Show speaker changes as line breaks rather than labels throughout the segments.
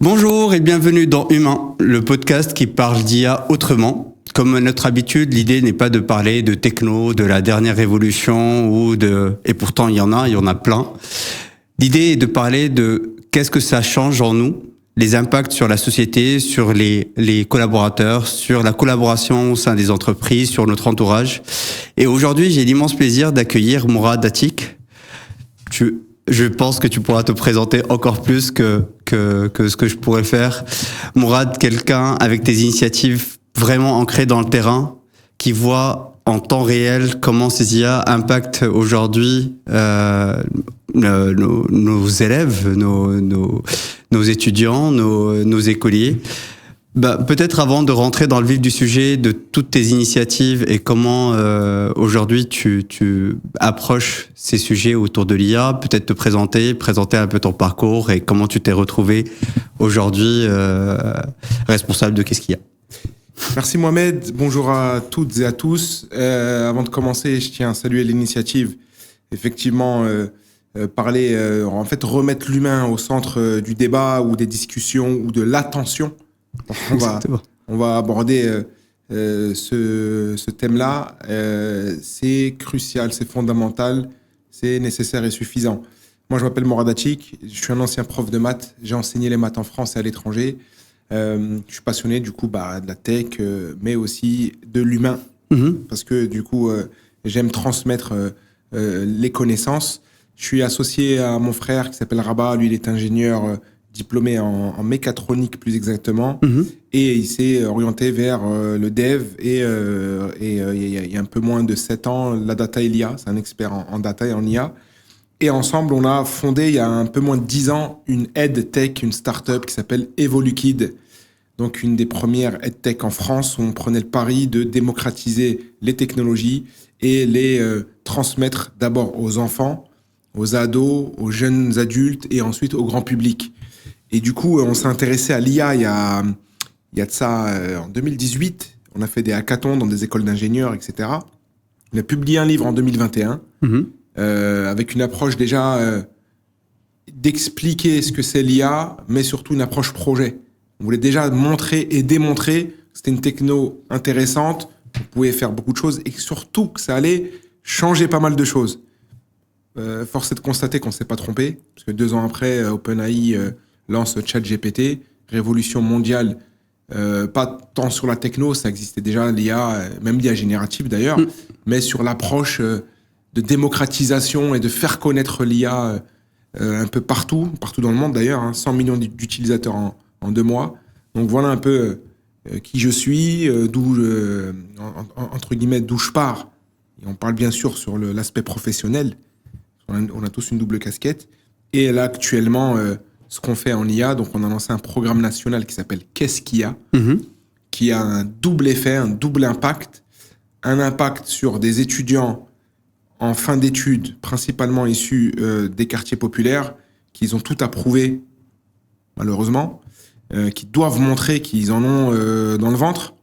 Bonjour et bienvenue dans Humain, le podcast qui parle d'IA autrement. Comme à notre habitude, l'idée n'est pas de parler de techno, de la dernière révolution et pourtant il y en a plein. L'idée est de parler de qu'est-ce que ça change en nous, les impacts sur la société, sur les collaborateurs, sur la collaboration au sein des entreprises, sur notre entourage. Et aujourd'hui, j'ai l'immense plaisir d'accueillir Mourad Atik. Je pense que tu pourras te présenter encore plus que ce que je pourrais faire. Mourad, quelqu'un avec des initiatives vraiment ancrées dans le terrain, qui voit en temps réel comment ces IA impactent aujourd'hui nos élèves, nos étudiants, nos écoliers. Peut-être avant de rentrer dans le vif du sujet de toutes tes initiatives et comment aujourd'hui tu approches ces sujets autour de l'IA, peut-être te présenter un peu ton parcours et comment tu t'es retrouvé aujourd'hui responsable de Qu'est-ce qu'il y a.
Merci Mohamed, bonjour à toutes et à tous. Avant de commencer, je tiens à saluer l'initiative. Effectivement, remettre l'humain au centre du débat ou des discussions ou de l'attention. On va aborder ce thème-là. C'est crucial, c'est fondamental, c'est nécessaire et suffisant. Moi, je m'appelle Mourad Atik, je suis un ancien prof de maths. J'ai enseigné les maths en France et à l'étranger. Je suis passionné du coup de la tech, mais aussi de l'humain, parce que du coup, j'aime transmettre les connaissances. Je suis associé à mon frère qui s'appelle Rabat. Lui, il est ingénieur diplômé en mécatronique plus exactement, et il s'est orienté vers le dev et il y a un peu moins de 7 ans, la data et l'IA. C'est un expert en data et en IA. Et ensemble, on a fondé il y a un peu moins de 10 ans une EdTech, une start-up qui s'appelle Evolukid. Donc une des premières EdTech en France où on prenait le pari de démocratiser les technologies et les transmettre d'abord aux enfants, aux ados, aux jeunes adultes et ensuite au grand public. Et du coup, on s'est intéressé à l'IA il y a de ça en 2018. On a fait des hackathons dans des écoles d'ingénieurs, etc. On a publié un livre en 2021 avec une approche déjà d'expliquer ce que c'est l'IA, mais surtout une approche projet. On voulait déjà montrer et démontrer que c'était une techno intéressante, qu'on pouvait faire beaucoup de choses et surtout que ça allait changer pas mal de choses. Force est de constater qu'on ne s'est pas trompé, parce que 2 ans après, OpenAI lance ChatGPT, révolution mondiale, pas tant sur la techno, ça existait déjà, l'IA, même l'IA générative d'ailleurs, mais sur l'approche de démocratisation et de faire connaître l'IA un peu partout dans le monde d'ailleurs, 100 millions d'utilisateurs en 2 mois. Donc voilà un peu qui je suis, entre guillemets, d'où je pars. Et on parle bien sûr sur l'aspect professionnel, on a tous une double casquette. Et là actuellement, ce qu'on fait en IA, donc on a lancé un programme national qui s'appelle Qu'est-ce qu'il y a, qui a un double effet, un double impact. Un impact sur des étudiants en fin d'études, principalement issus des quartiers populaires, qui ont tout approuvé, malheureusement, qui doivent montrer qu'ils en ont dans le ventre.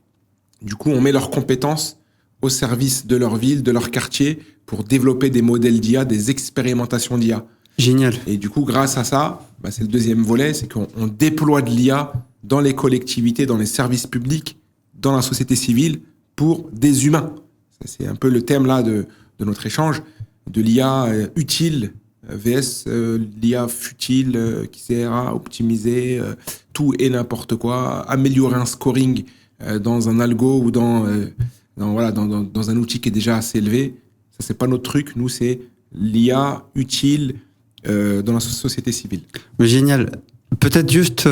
Du coup, on met leurs compétences au service de leur ville, de leur quartier, pour développer des modèles d'IA, des expérimentations d'IA.
Génial.
Et du coup, grâce à ça, c'est le deuxième volet, c'est qu'on déploie de l'IA dans les collectivités, dans les services publics, dans la société civile, pour des humains. Ça, c'est un peu le thème là de notre échange, de l'IA utile vs l'IA futile qui sert à optimiser tout et n'importe quoi, améliorer un scoring dans un algo ou dans un outil qui est déjà assez élevé. Ça, c'est pas notre truc. Nous, c'est l'IA utile dans la société civile.
Génial. Peut-être juste,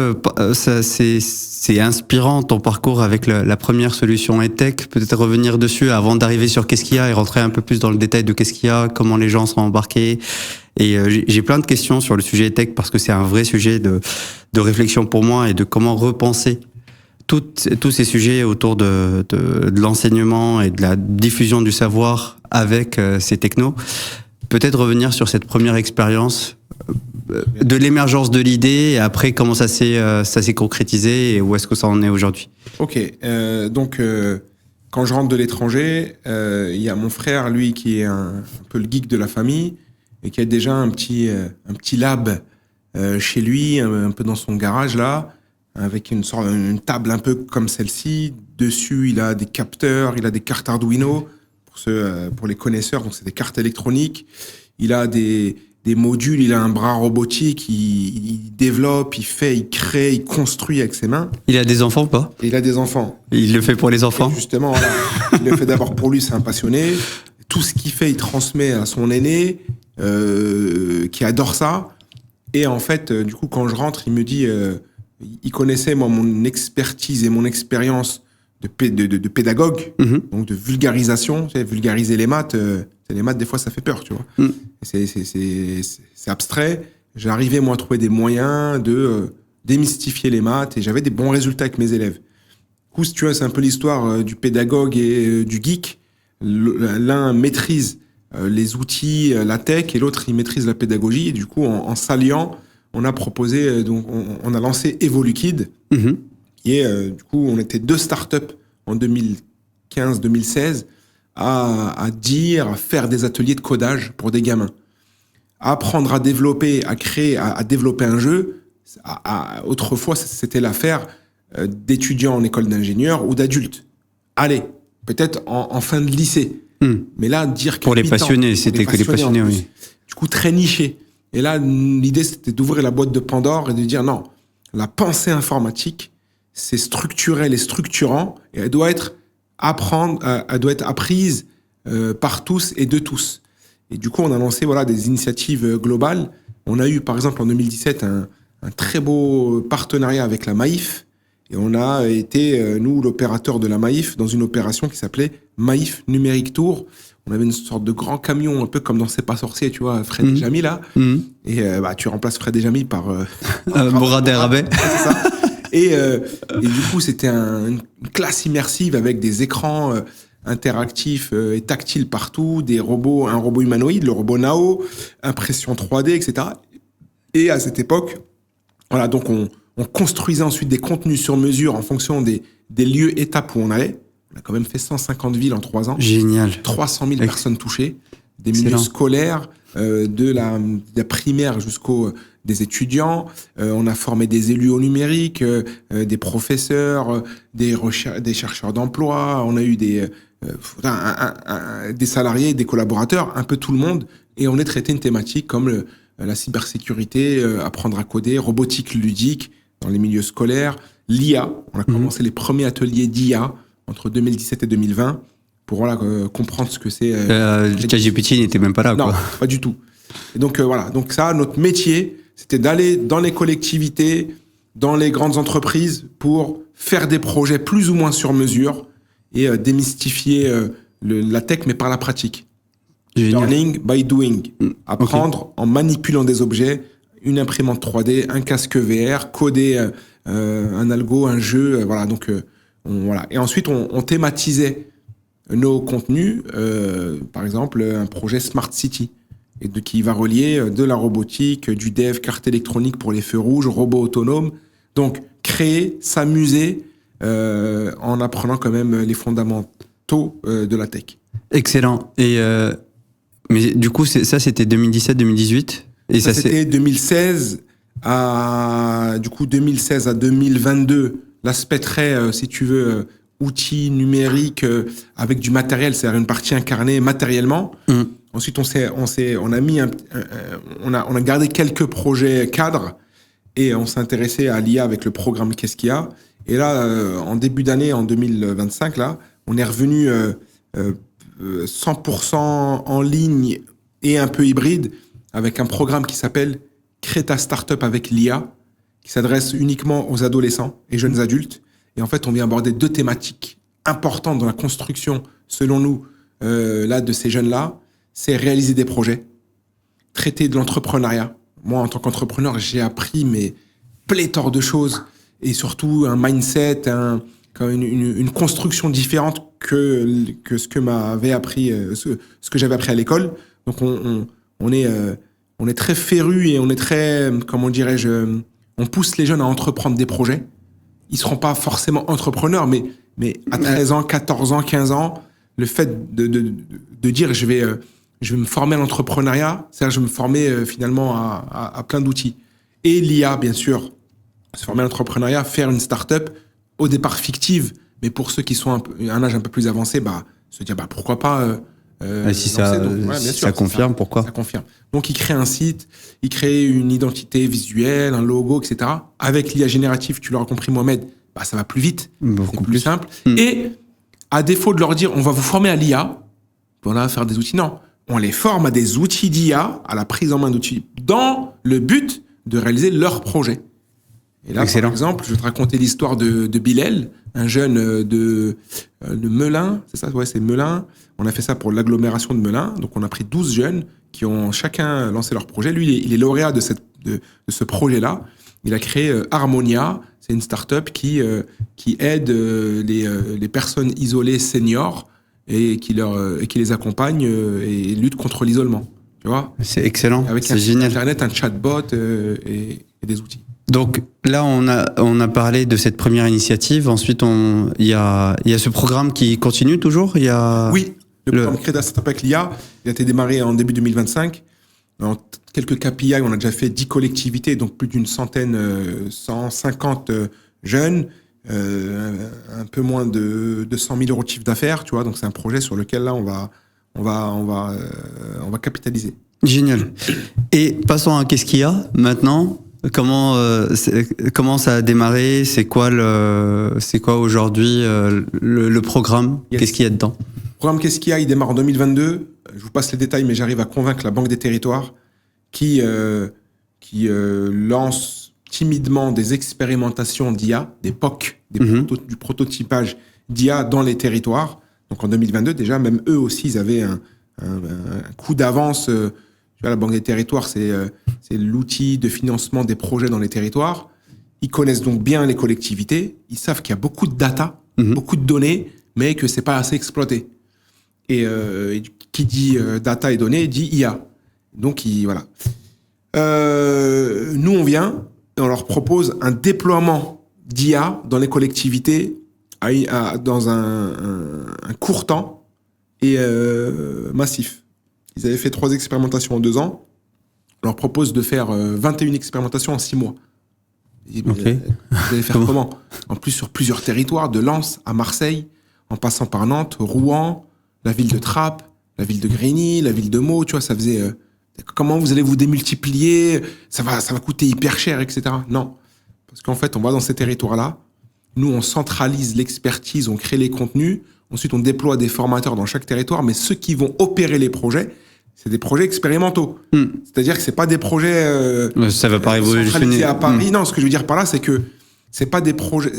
c'est inspirant ton parcours avec la première solution EdTech. Peut-être revenir dessus avant d'arriver sur Qu'est-ce qu'il y a et rentrer un peu plus dans le détail de Qu'est-ce qu'il y a, comment les gens sont embarqués. Et j'ai plein de questions sur le sujet EdTech parce que c'est un vrai sujet de réflexion pour moi et de comment repenser tous ces sujets autour de l'enseignement et de la diffusion du savoir avec ces technos. Peut-être revenir sur cette première expérience de l'émergence de l'idée et après comment ça s'est concrétisé et où est-ce que ça en est aujourd'hui.
Ok, donc quand je rentre de l'étranger, il y a mon frère, lui, qui est un peu le geek de la famille et qui a déjà un petit lab chez lui, un peu dans son garage là, avec une table un peu comme celle-ci. Dessus, il a des capteurs, il a des cartes Arduino pour les connaisseurs, donc c'est des cartes électroniques. Il a des modules, il a un bras robotique, il développe, il fait, il crée, il construit avec ses mains.
Il a des enfants ou pas?
Et il a des enfants.
Il le fait pour les enfants?
Et justement, voilà. Il le fait d'abord pour lui, c'est un passionné. Tout ce qu'il fait, il transmet à son aîné, qui adore ça. Et en fait, du coup, quand je rentre, il me dit, il connaissait moi mon expertise et mon expérience de pédagogue, donc de vulgarisation. Tu sais, vulgariser les maths, les maths des fois ça fait peur, tu vois. C'est abstrait. J'arrivais moi à trouver des moyens de démystifier les maths et j'avais des bons résultats avec mes élèves. Du coup, si tu vois, c'est un peu l'histoire du pédagogue et du geek. L'un maîtrise les outils, la tech, et l'autre il maîtrise la pédagogie. Et du coup, en s'alliant, on a proposé, donc on a lancé EvoluKid. Et du coup, on était 2 startups en 2015-2016 à faire des ateliers de codage pour des gamins. Apprendre à développer, à créer, à développer un jeu. Autrefois, c'était l'affaire d'étudiants en école d'ingénieur ou d'adultes. Allez, peut-être en fin de lycée. Mais là, dire
pour les passionnés, c'était que les passionnés, oui.
Du coup, très niché. Et là, l'idée, c'était d'ouvrir la boîte de Pandore et de dire non, la pensée informatique, c'est structurel et structurant, et elle doit être apprise par tous et de tous. Et du coup, on a lancé des initiatives globales. On a eu, par exemple, en 2017, un très beau partenariat avec la Maïf. Et on a été, nous, l'opérateur de la Maïf, dans une opération qui s'appelait Maïf Numérique Tour. On avait une sorte de grand camion, un peu comme dans C'est pas sorcier, tu vois, Fred et Jamy, là. Et tu remplaces Fred et Jamy par...
Mourad et Rabais.
C'est ça. Et du coup, c'était une classe immersive avec des écrans interactifs et tactiles partout, un robot humanoïde, le robot Nao, impression 3D, etc. Et à cette époque, donc on construisait ensuite des contenus sur mesure en fonction des lieux, étapes où on allait. On a quand même fait 150 villes en 3 ans.
Génial.
300 000 personnes touchées, des milieux scolaires, de la primaire jusqu'au des étudiants. On a formé des élus au numérique, des professeurs, des chercheurs d'emploi. On a eu des salariés, des collaborateurs, un peu tout le monde. Et on a traité une thématique comme la cybersécurité, apprendre à coder, robotique ludique dans les milieux scolaires, l'IA. On a commencé les premiers ateliers d'IA entre 2017 et 2020 pour comprendre ce que c'est.
ChatGPT n'était même pas là,
non,
quoi.
Pas du tout. Et donc donc ça, notre métier, c'était d'aller dans les collectivités, dans les grandes entreprises pour faire des projets plus ou moins sur mesure et démystifier la tech, mais par la pratique.
Génial.
Learning by doing. Apprendre en manipulant des objets, une imprimante 3D, un casque VR, coder un algo, un jeu, donc Et ensuite, on thématisait nos contenus, par exemple, un projet Smart City, qui va relier de la robotique, du dev, carte électronique pour les feux rouges, robots autonomes. Donc, créer, s'amuser, en apprenant quand même les fondamentaux de la tech.
Excellent. Et mais du coup, ça, c'était 2017-2018 et ça
c'était 2016 à 2022. L'aspect très, si tu veux, outils numériques avec du matériel, c'est-à-dire une partie incarnée matériellement. Ensuite, on a gardé quelques projets cadres et on s'est intéressé à l'IA avec le programme Qu'est-ce qu'il y a. Et là, en début d'année, en 2025, là, on est revenu 100% en ligne et un peu hybride avec un programme qui s'appelle Crée ta startup avec l'IA, qui s'adresse uniquement aux adolescents et jeunes adultes. Et en fait, on vient aborder 2 thématiques importantes dans la construction, selon nous, de ces jeunes-là. C'est réaliser des projets, traiter de l'entrepreneuriat. Moi, en tant qu'entrepreneur, j'ai appris pléthore de choses et surtout un mindset, une construction différente que ce que m'avait appris, ce que j'avais appris à l'école. Donc, on est très férus et on est très, comment dirais-je, on pousse les jeunes à entreprendre des projets. Ils seront pas forcément entrepreneurs, mais à 13 ans, 14 ans, 15 ans, le fait de dire je vais me former à l'entrepreneuriat, c'est-à-dire je vais me former finalement à plein d'outils. et l'IA, bien sûr, se former à l'entrepreneuriat, faire une start-up, au départ fictive, mais pour ceux qui sont un âge un peu plus avancé, se dire pourquoi pas
si ça confirme, pourquoi ?
Ça confirme. Donc il crée un site, il crée une identité visuelle, un logo, etc. Avec l'IA générative, tu l'auras compris Mohamed, ça va plus vite,
beaucoup
plus simple. Et à défaut de leur dire on va vous former à l'IA, voilà, faire des outils, non. On les forme à des outils d'IA, à la prise en main d'outils, dans le but de réaliser leur projet. Et là,
Excellent.
Par exemple, je vais te raconter l'histoire de Bilal, un jeune de Melun, c'est ça ? Ouais, c'est Melun. On a fait ça pour l'agglomération de Melun. Donc, on a pris 12 jeunes qui ont chacun lancé leur projet. Lui, il est lauréat de ce projet-là. Il a créé Harmonia. C'est une start-up qui aide les personnes isolées seniors et qui les accompagne et lutte contre l'isolement. Tu vois ?
C'est excellent.
Avec
c'est génial.
Internet, un chatbot et des outils.
Donc là, on a parlé de cette première initiative. Ensuite, il y a ce programme qui continue toujours.
Oui, le programme Créda Startup avec l'IA, il a été démarré en début 2025. En quelques KPI, on a déjà fait 10 collectivités, donc plus d'une centaine, 150 jeunes, un peu moins de 100 000 euros de chiffre d'affaires, tu vois. Donc c'est un projet sur lequel là on va capitaliser.
Génial. Et passons à qu'est-ce qu'il y a maintenant. Comment ça a démarré ? C'est quoi aujourd'hui le programme ?
Yes.
Qu'est-ce qu'il y a dedans ?
Le programme Qu'est-ce qu'il y a ? Il démarre en 2022. Je vous passe les détails, mais j'arrive à convaincre la Banque des Territoires qui lance timidement des expérimentations d'IA, des POC, du prototypage d'IA dans les territoires. Donc en 2022, déjà, même eux aussi, ils avaient un coup d'avance. La Banque des Territoires, c'est l'outil de financement des projets dans les territoires. Ils connaissent donc bien les collectivités. Ils savent qu'il y a beaucoup de data, beaucoup de données, mais que c'est pas assez exploité. Et qui dit data et données dit IA. Donc voilà. Nous, on vient et on leur propose un déploiement d'IA dans les collectivités dans un court temps et massif. Ils avaient fait 3 expérimentations en 2 ans. On leur propose de faire 21 expérimentations en 6 mois.
Okay.
Vous allez faire comment ? En plus, sur plusieurs territoires, de Lens à Marseille, en passant par Nantes, Rouen, la ville de Trappes, la ville de Grigny, la ville de Meaux, tu vois, ça faisait... comment vous allez vous démultiplier ? Ça va coûter hyper cher, etc. Non. Parce qu'en fait, on va dans ces territoires-là. Nous, on centralise l'expertise, on crée les contenus. Ensuite, on déploie des formateurs dans chaque territoire. Mais ceux qui vont opérer les projets, c'est des projets expérimentaux. C'est-à-dire que c'est pas des projets
ça va pas révolutionner
à Paris. Non, ce que je veux dire par là, c'est que c'est pas des projets...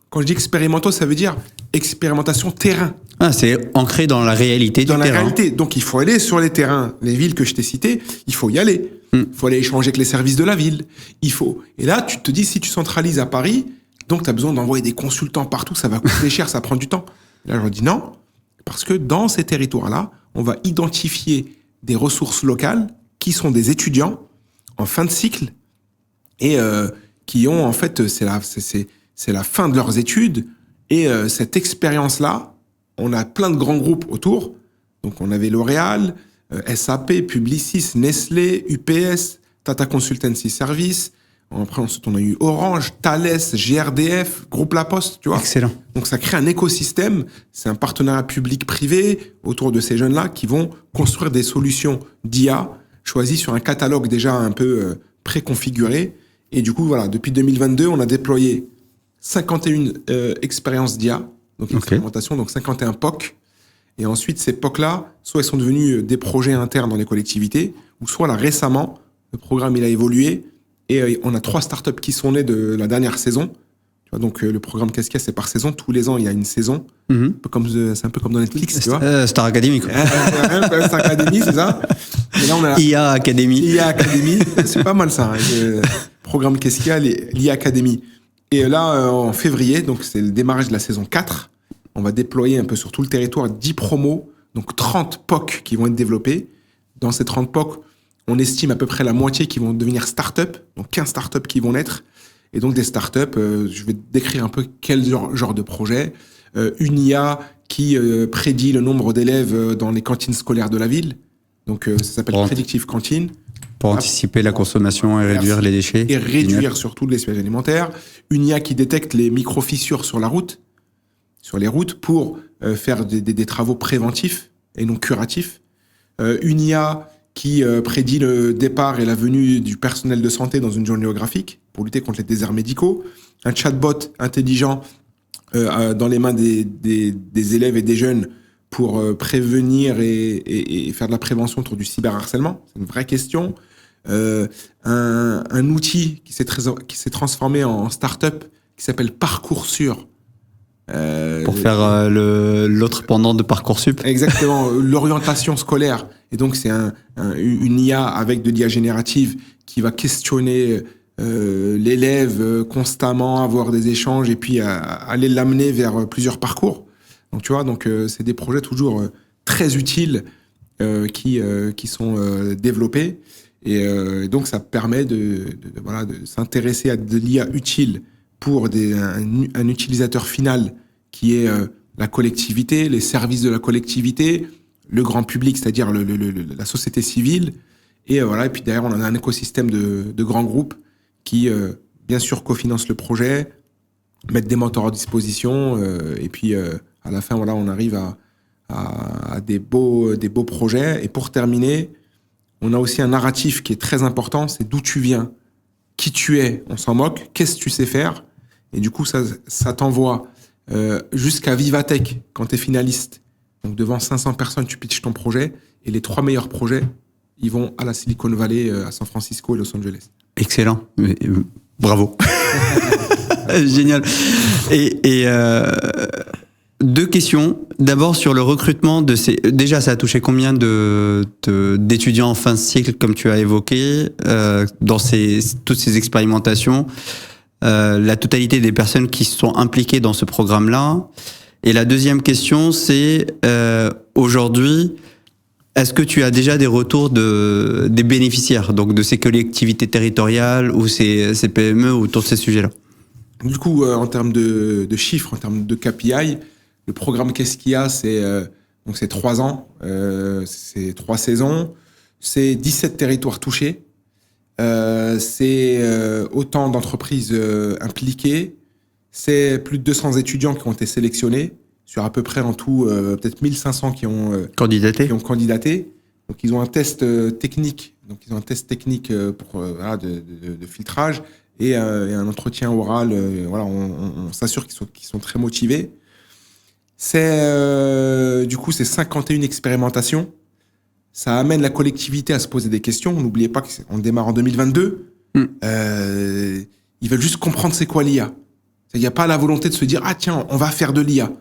Quand je dis expérimentaux, ça veut dire expérimentation terrain.
C'est ancré dans la réalité du terrain. Dans la réalité.
Donc, il faut aller sur les terrains. Les villes que je t'ai citées, il faut y aller. Il faut aller échanger avec les services de la ville. Et là, tu te dis, si tu centralises à Paris, donc tu as besoin d'envoyer des consultants partout, ça va coûter cher, ça prend du temps. Et là, je leur dis non, parce que dans ces territoires-là, on va identifier des ressources locales qui sont des étudiants en fin de cycle et qui ont, en fait, c'est la fin de leurs études. Et cette expérience-là, on a plein de grands groupes autour. Donc, on avait L'Oréal, SAP, Publicis, Nestlé, UPS, Tata Consultancy Service. Après, ensuite, on a eu Orange, Thales, GRDF, Groupe La Poste, tu vois.
Excellent.
Donc, ça crée un écosystème. C'est un partenariat public-privé autour de ces jeunes-là qui vont construire des solutions d'IA choisies sur un catalogue déjà un peu préconfiguré. Et du coup, voilà, depuis 2022, on a déployé 51 expériences d'IA, donc expérimentation, donc 51 POC. Et ensuite, ces POC-là, soit ils sont devenus des projets internes dans les collectivités, ou soit là, récemment, le programme, il a évolué. Et on a 3 startups qui sont nées de la dernière saison. Tu vois, donc le programme Qu'est-ce qu'il y a, c'est par saison. Tous les ans, il y a une saison. C'est un peu comme dans Netflix, tu vois.
Star Academy, quoi.
Star Academy, c'est ça. Et là, on a
IA Academy.
IA Academy, c'est pas mal ça. Le programme Qu'est-ce qu'il y a, l'IA Academy. Et là, en février, donc c'est le démarrage de la saison 4, on va déployer un peu sur tout le territoire 10 promos, donc 30 POC qui vont être développés. Dans ces 30 POC, on estime à peu près la moitié qui vont devenir start-up, donc 15 start-up qui vont naître. Et donc des start-up, je vais décrire un peu quel genre de projet. Une IA qui prédit le nombre d'élèves dans les cantines scolaires de la ville. Donc ça s'appelle Predictive Cantine.
Pour anticiper la consommation et réduire les déchets.
Et réduire surtout le gaspillage alimentaire. Une IA qui détecte les micro-fissures sur les routes, pour faire des travaux préventifs et non curatifs. Une IA qui prédit le départ et la venue du personnel de santé dans une zone géographique pour lutter contre les déserts médicaux. Un chatbot intelligent dans les mains des élèves et des jeunes pour prévenir et faire de la prévention autour du cyberharcèlement. C'est une vraie question. Un outil qui s'est transformé en start-up qui s'appelle Parcoursup.
Pour faire l'autre pendant de Parcoursup.
Exactement, l'orientation scolaire. Et donc, c'est une IA avec de l'IA générative qui va questionner l'élève constamment, avoir des échanges et puis aller l'amener vers plusieurs parcours. Donc, tu vois, c'est des projets toujours très utiles qui sont développés. Et donc, ça permet de s'intéresser à de l'IA utile pour un utilisateur final qui est la collectivité, les services de la collectivité, le grand public, c'est-à-dire la société civile. Et puis derrière, on a un écosystème de grands groupes qui, bien sûr, cofinancent le projet, mettent des mentors à disposition, et puis à la fin, on arrive à des beaux projets. Et pour terminer, on a aussi un narratif qui est très important, c'est d'où tu viens, qui tu es, on s'en moque, qu'est-ce que tu sais faire. Et du coup, ça t'envoie jusqu'à Vivatech quand tu es finaliste. Donc devant 500 personnes, tu pitches ton projet. Et les 3 meilleurs projets, ils vont à la Silicon Valley, à San Francisco et Los Angeles.
Excellent. Bravo. Génial. Et 2 questions. D'abord sur le recrutement de ces. Déjà, ça a touché combien d'étudiants en fin de cycle, comme tu as évoqué, dans toutes ces expérimentations, la totalité des personnes qui sont impliquées dans ce programme-là. Et la deuxième question, c'est aujourd'hui, est-ce que tu as déjà des retours des bénéficiaires, donc de ces collectivités territoriales ou ces PME autour de ces sujets-là?
Du coup, en termes de chiffres, en termes de KPI, le programme Qu'est-ce qu'il y a, c'est 3 ans, c'est 3 saisons, c'est 17 territoires touchés, c'est autant d'entreprises impliquées, c'est plus de 200 étudiants qui ont été sélectionnés, sur à peu près en tout peut-être 1500 qui ont candidaté. Donc ils ont un test technique, pour de filtrage et un entretien oral. On s'assure qu'ils sont très motivés. Du coup, c'est 51 expérimentations. Ça amène la collectivité à se poser des questions. N'oubliez pas qu'on démarre en 2022. Ils veulent juste comprendre c'est quoi l'IA. Il n'y a pas la volonté de se dire ah tiens, on va faire de l'IA.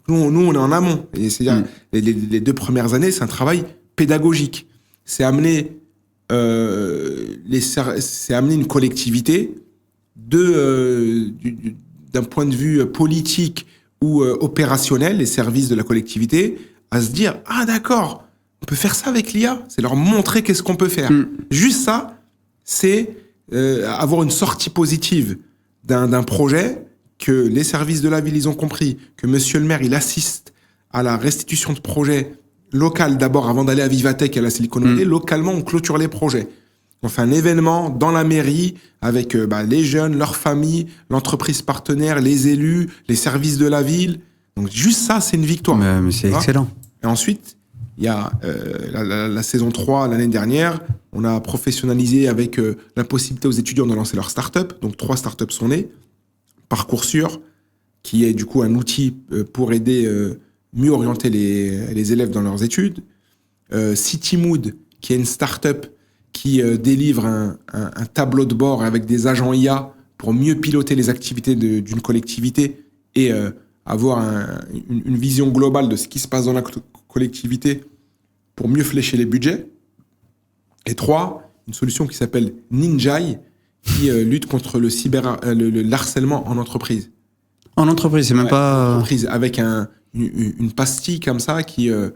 Nous, on est en amont. Et c'est-à-dire les 2 premières années, c'est un travail pédagogique. C'est amener une collectivité d'un point de vue politique ou opérationnel, les services de la collectivité, à se dire ah d'accord, on peut faire ça avec l'IA. C'est leur montrer qu'est-ce qu'on peut faire. Juste ça, c'est avoir une sortie positive d'un projet que les services de la ville, ils ont compris, que monsieur le maire, il assiste à la restitution de projets local d'abord avant d'aller à Vivatech et à la Silicon Valley. Localement, on clôture les projets. On fait un événement dans la mairie avec les jeunes, leurs familles, l'entreprise partenaire, les élus, les services de la ville. Donc juste ça, c'est une victoire.
Mais c'est excellent.
Et ensuite, il y a la saison 3, l'année dernière, on a professionnalisé avec la possibilité aux étudiants de lancer leur start-up. Donc 3 start-up sont nées. Parcoursup, qui est du coup un outil pour aider mieux orienter les élèves dans leurs études. Citymood, qui est une start-up qui délivre un tableau de bord avec des agents IA pour mieux piloter les activités d'une collectivité et avoir une vision globale de ce qui se passe dans la collectivité pour mieux flécher les budgets. Et 3, une solution qui s'appelle Ninjai, qui lutte contre le harcèlement en entreprise.
En entreprise, c'est même pas...
En entreprise, avec une pastille comme ça qui est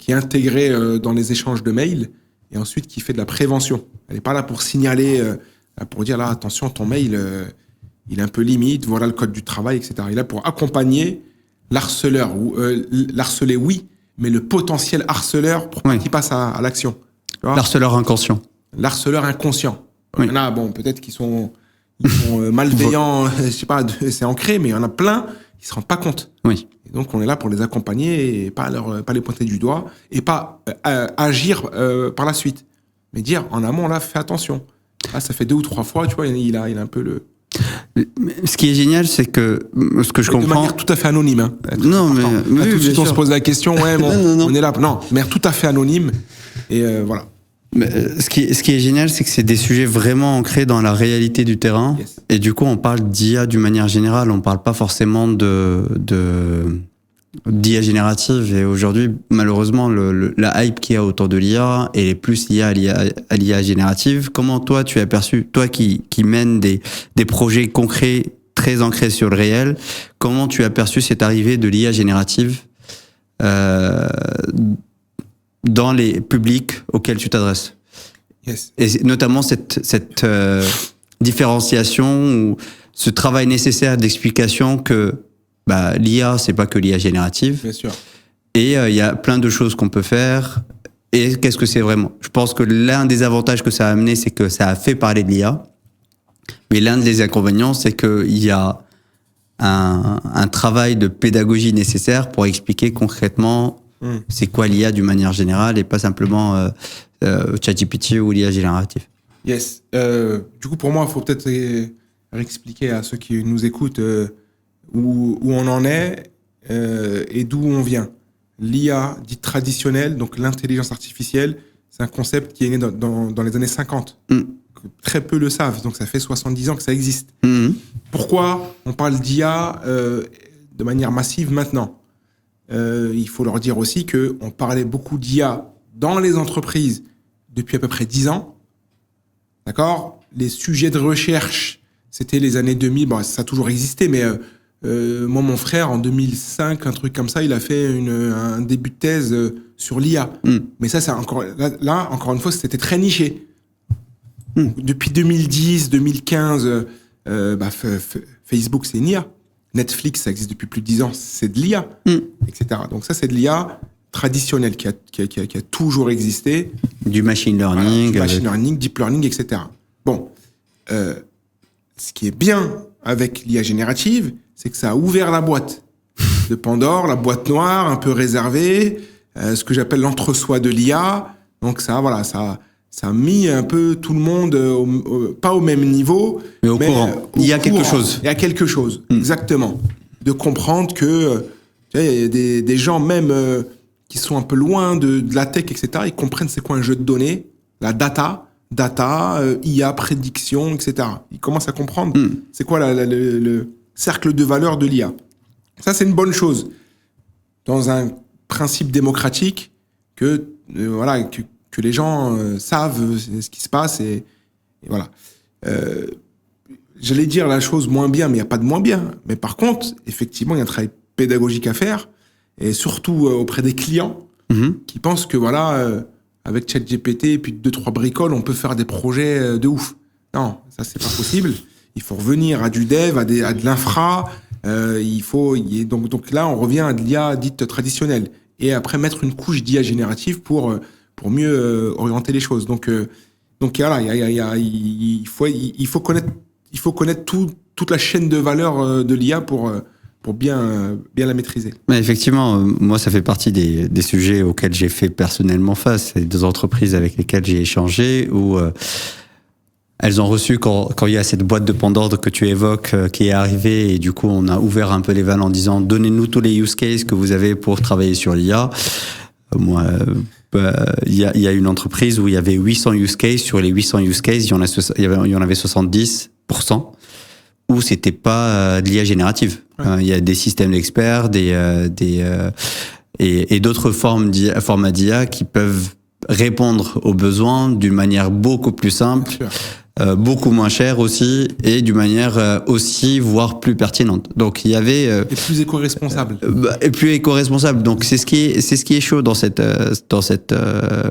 intégrée dans les échanges de mails et ensuite qui fait de la prévention. Elle n'est pas là pour signaler, pour dire là, attention, ton mail, il est un peu limite, voilà le code du travail, etc. Il est là pour accompagner l'harceleur, l'harcelé, oui, mais le potentiel harceleur pour qu'il passe à l'action.
L'harceleur inconscient.
L'harceleur inconscient.
Oui.
Il y en a, bon, peut-être qu'ils sont malveillants, je sais pas, c'est ancré, mais il y en a plein, ils se rendent pas compte.
Oui.
Et donc, on est là pour les accompagner et pas les pointer du doigt et pas agir par la suite. Mais dire, en amont, là, fais attention. Là, ça fait 2 ou 3 fois, tu vois, il a un peu le...
Ce qui est génial, c'est que ce que je comprends...
De manière tout à fait anonyme. Hein.
Non, mais...
Là, tout de suite, on se pose la question, ouais, bon, non. On est là. Non, de manière tout à fait anonyme. Et voilà.
Mais ce qui est génial, c'est que c'est des sujets vraiment ancrés dans la réalité du terrain.
Yes.
Et du coup, on parle d'IA d'une manière générale. On parle pas forcément d'IA générative. Et aujourd'hui, malheureusement, la hype qu'il y a autour de l'IA est plus liée à l'IA générative. Comment toi, tu as perçu, toi qui mènes des projets concrets, très ancrés sur le réel, comment tu as perçu cette arrivée de l'IA générative dans les publics auxquels tu t'adresses?
Yes.
Et notamment cette différenciation ou ce travail nécessaire d'explication que l'IA, c'est pas que l'IA générative.
Bien sûr.
Et il y a plein de choses qu'on peut faire. Et qu'est-ce que c'est vraiment? Je pense que l'un des avantages que ça a amené, c'est que ça a fait parler de l'IA. Mais l'un des inconvénients, c'est qu'il y a un travail de pédagogie nécessaire pour expliquer concrètement c'est quoi l'IA d'une manière générale et pas simplement ChatGPT ou l'IA générative.
Yes. Du coup, pour moi, il faut peut-être réexpliquer à ceux qui nous écoutent où on en est et d'où on vient. L'IA dite traditionnelle, donc l'intelligence artificielle, c'est un concept qui est né dans les années 50. Très peu le savent, donc ça fait 70 ans que ça existe. Pourquoi on parle d'IA de manière massive maintenant? Il faut leur dire aussi qu'on parlait beaucoup d'IA dans les entreprises depuis à peu près 10 ans. D'accord? Les sujets de recherche, c'était les années 2000. Bon, ça a toujours existé, mais moi, mon frère, en 2005, un truc comme ça, il a fait un début de thèse sur l'IA. Mais ça, c'est encore une fois, c'était très niché. Depuis 2010, 2015, Facebook, c'est une IA. Netflix, ça existe depuis plus de 10 ans, c'est de l'IA, etc. Donc ça, c'est de l'IA traditionnelle qui a toujours existé.
Du machine learning.
Du machine learning, deep learning, etc. Bon, ce qui est bien avec l'IA générative, c'est que ça a ouvert la boîte de Pandore, la boîte noire, un peu réservée, ce que j'appelle l'entre-soi de l'IA. Donc ça, voilà, ça a mis un peu tout le monde, pas au même niveau,
mais au courant. Il y a quelque chose.
Il y a quelque chose, exactement. De comprendre que il y a des gens même qui sont un peu loin de la tech, etc. Ils comprennent c'est quoi un jeu de données, la data, IA, prédiction, etc. Ils commencent à comprendre c'est quoi le cercle de valeur de l'IA. Ça, c'est une bonne chose. Dans un principe démocratique que les gens savent ce qui se passe et voilà. J'allais dire la chose moins bien, mais il n'y a pas de moins bien. Mais par contre, effectivement, il y a un travail pédagogique à faire et surtout auprès des clients qui pensent que avec ChatGPT et puis 2-3 bricoles, on peut faire des projets de ouf. Non, ça c'est pas possible. Il faut revenir à du dev, à de l'infra. Donc là, on revient à de l'IA dite traditionnelle et après mettre une couche d'IA générative pour mieux orienter les choses. Donc voilà, il faut connaître toute la chaîne de valeur de l'IA pour bien la maîtriser.
Mais effectivement, moi, ça fait partie des sujets auxquels j'ai fait personnellement face. C'est des entreprises avec lesquelles j'ai échangé où elles ont reçu quand il y a cette boîte de Pandore que tu évoques qui est arrivée et du coup, on a ouvert un peu les vannes en disant donnez-nous tous les use cases que vous avez pour travailler sur l'IA. Moi, il y a une entreprise où il y avait 800 use cases. Sur les 800 use cases, il y en avait 70% où c'était pas de l'IA générative. Ouais. Il y a des systèmes d'experts, et d'autres formats d'IA qui peuvent répondre aux besoins d'une manière beaucoup plus simple, beaucoup moins chère aussi, et d'une manière aussi, voire plus pertinente. Donc il y avait
et plus éco-responsable.
Et plus éco-responsable. Donc c'est ce qui est chaud dans cette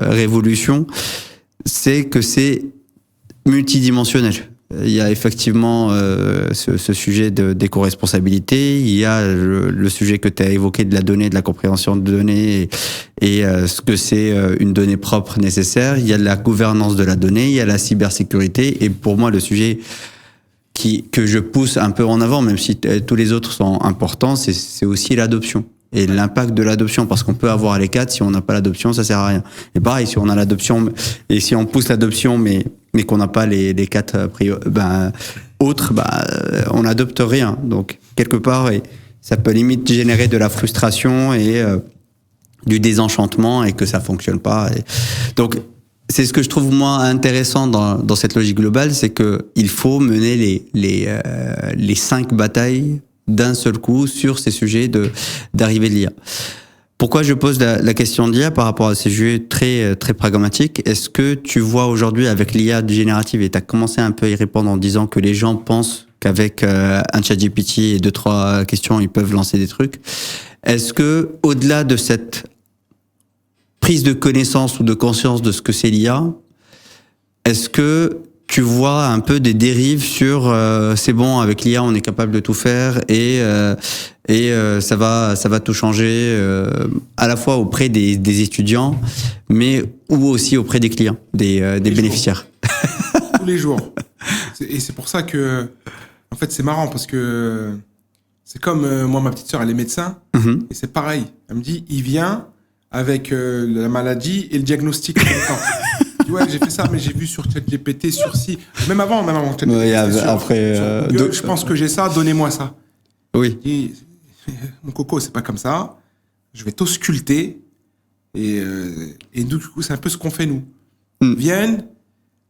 révolution, c'est que c'est multidimensionnel. Il y a effectivement ce sujet d'éco-responsabilité. Il y a le sujet que tu as évoqué de la donnée, de la compréhension de données et ce que c'est une donnée propre nécessaire. Il y a la gouvernance de la donnée, il y a la cybersécurité. Et pour moi, le sujet que je pousse un peu en avant, même si tous les autres sont importants, c'est aussi l'adoption. Et l'impact de l'adoption, parce qu'on peut avoir les 4, si on n'a pas l'adoption, ça sert à rien. Et pareil, si on a l'adoption, et si on pousse l'adoption, mais qu'on n'a pas les 4 autres, on n'adopte rien. Donc, quelque part, ça peut limite générer de la frustration et du désenchantement et que ça fonctionne pas. Donc, c'est ce que je trouve moi intéressant dans cette logique globale, c'est que il faut mener les 5 batailles d'un seul coup sur ces sujets d'arrivée de l'IA. Pourquoi je pose la question de l'IA par rapport à ces sujets très très pragmatiques? Est-ce que tu vois aujourd'hui avec l'IA générative, et tu as commencé un peu à y répondre en disant que les gens pensent qu'avec un ChatGPT et 2-3 questions, ils peuvent lancer des trucs. Est-ce que au-delà de cette prise de connaissance ou de conscience de ce que c'est l'IA, est-ce que tu vois un peu des dérives sur c'est bon, avec l'IA on est capable de tout faire et ça va tout changer à la fois auprès des étudiants mais ou aussi auprès des clients, des bénéficiaires.
Tous les jours. Et c'est pour ça que en fait c'est marrant parce que c'est comme moi ma petite sœur elle est médecin et c'est pareil. Elle me dit il vient avec la maladie et le diagnostic en même temps. Ouais, j'ai fait ça, mais j'ai vu sur ChatGPT, sur si. Même avant ChatGPT.
Ouais, après,
sur Google, je pense que j'ai ça, donnez-moi ça.
Oui.
Et, mon coco, c'est pas comme ça. Je vais t'ausculter. Et du coup, c'est un peu ce qu'on fait nous. Viennent,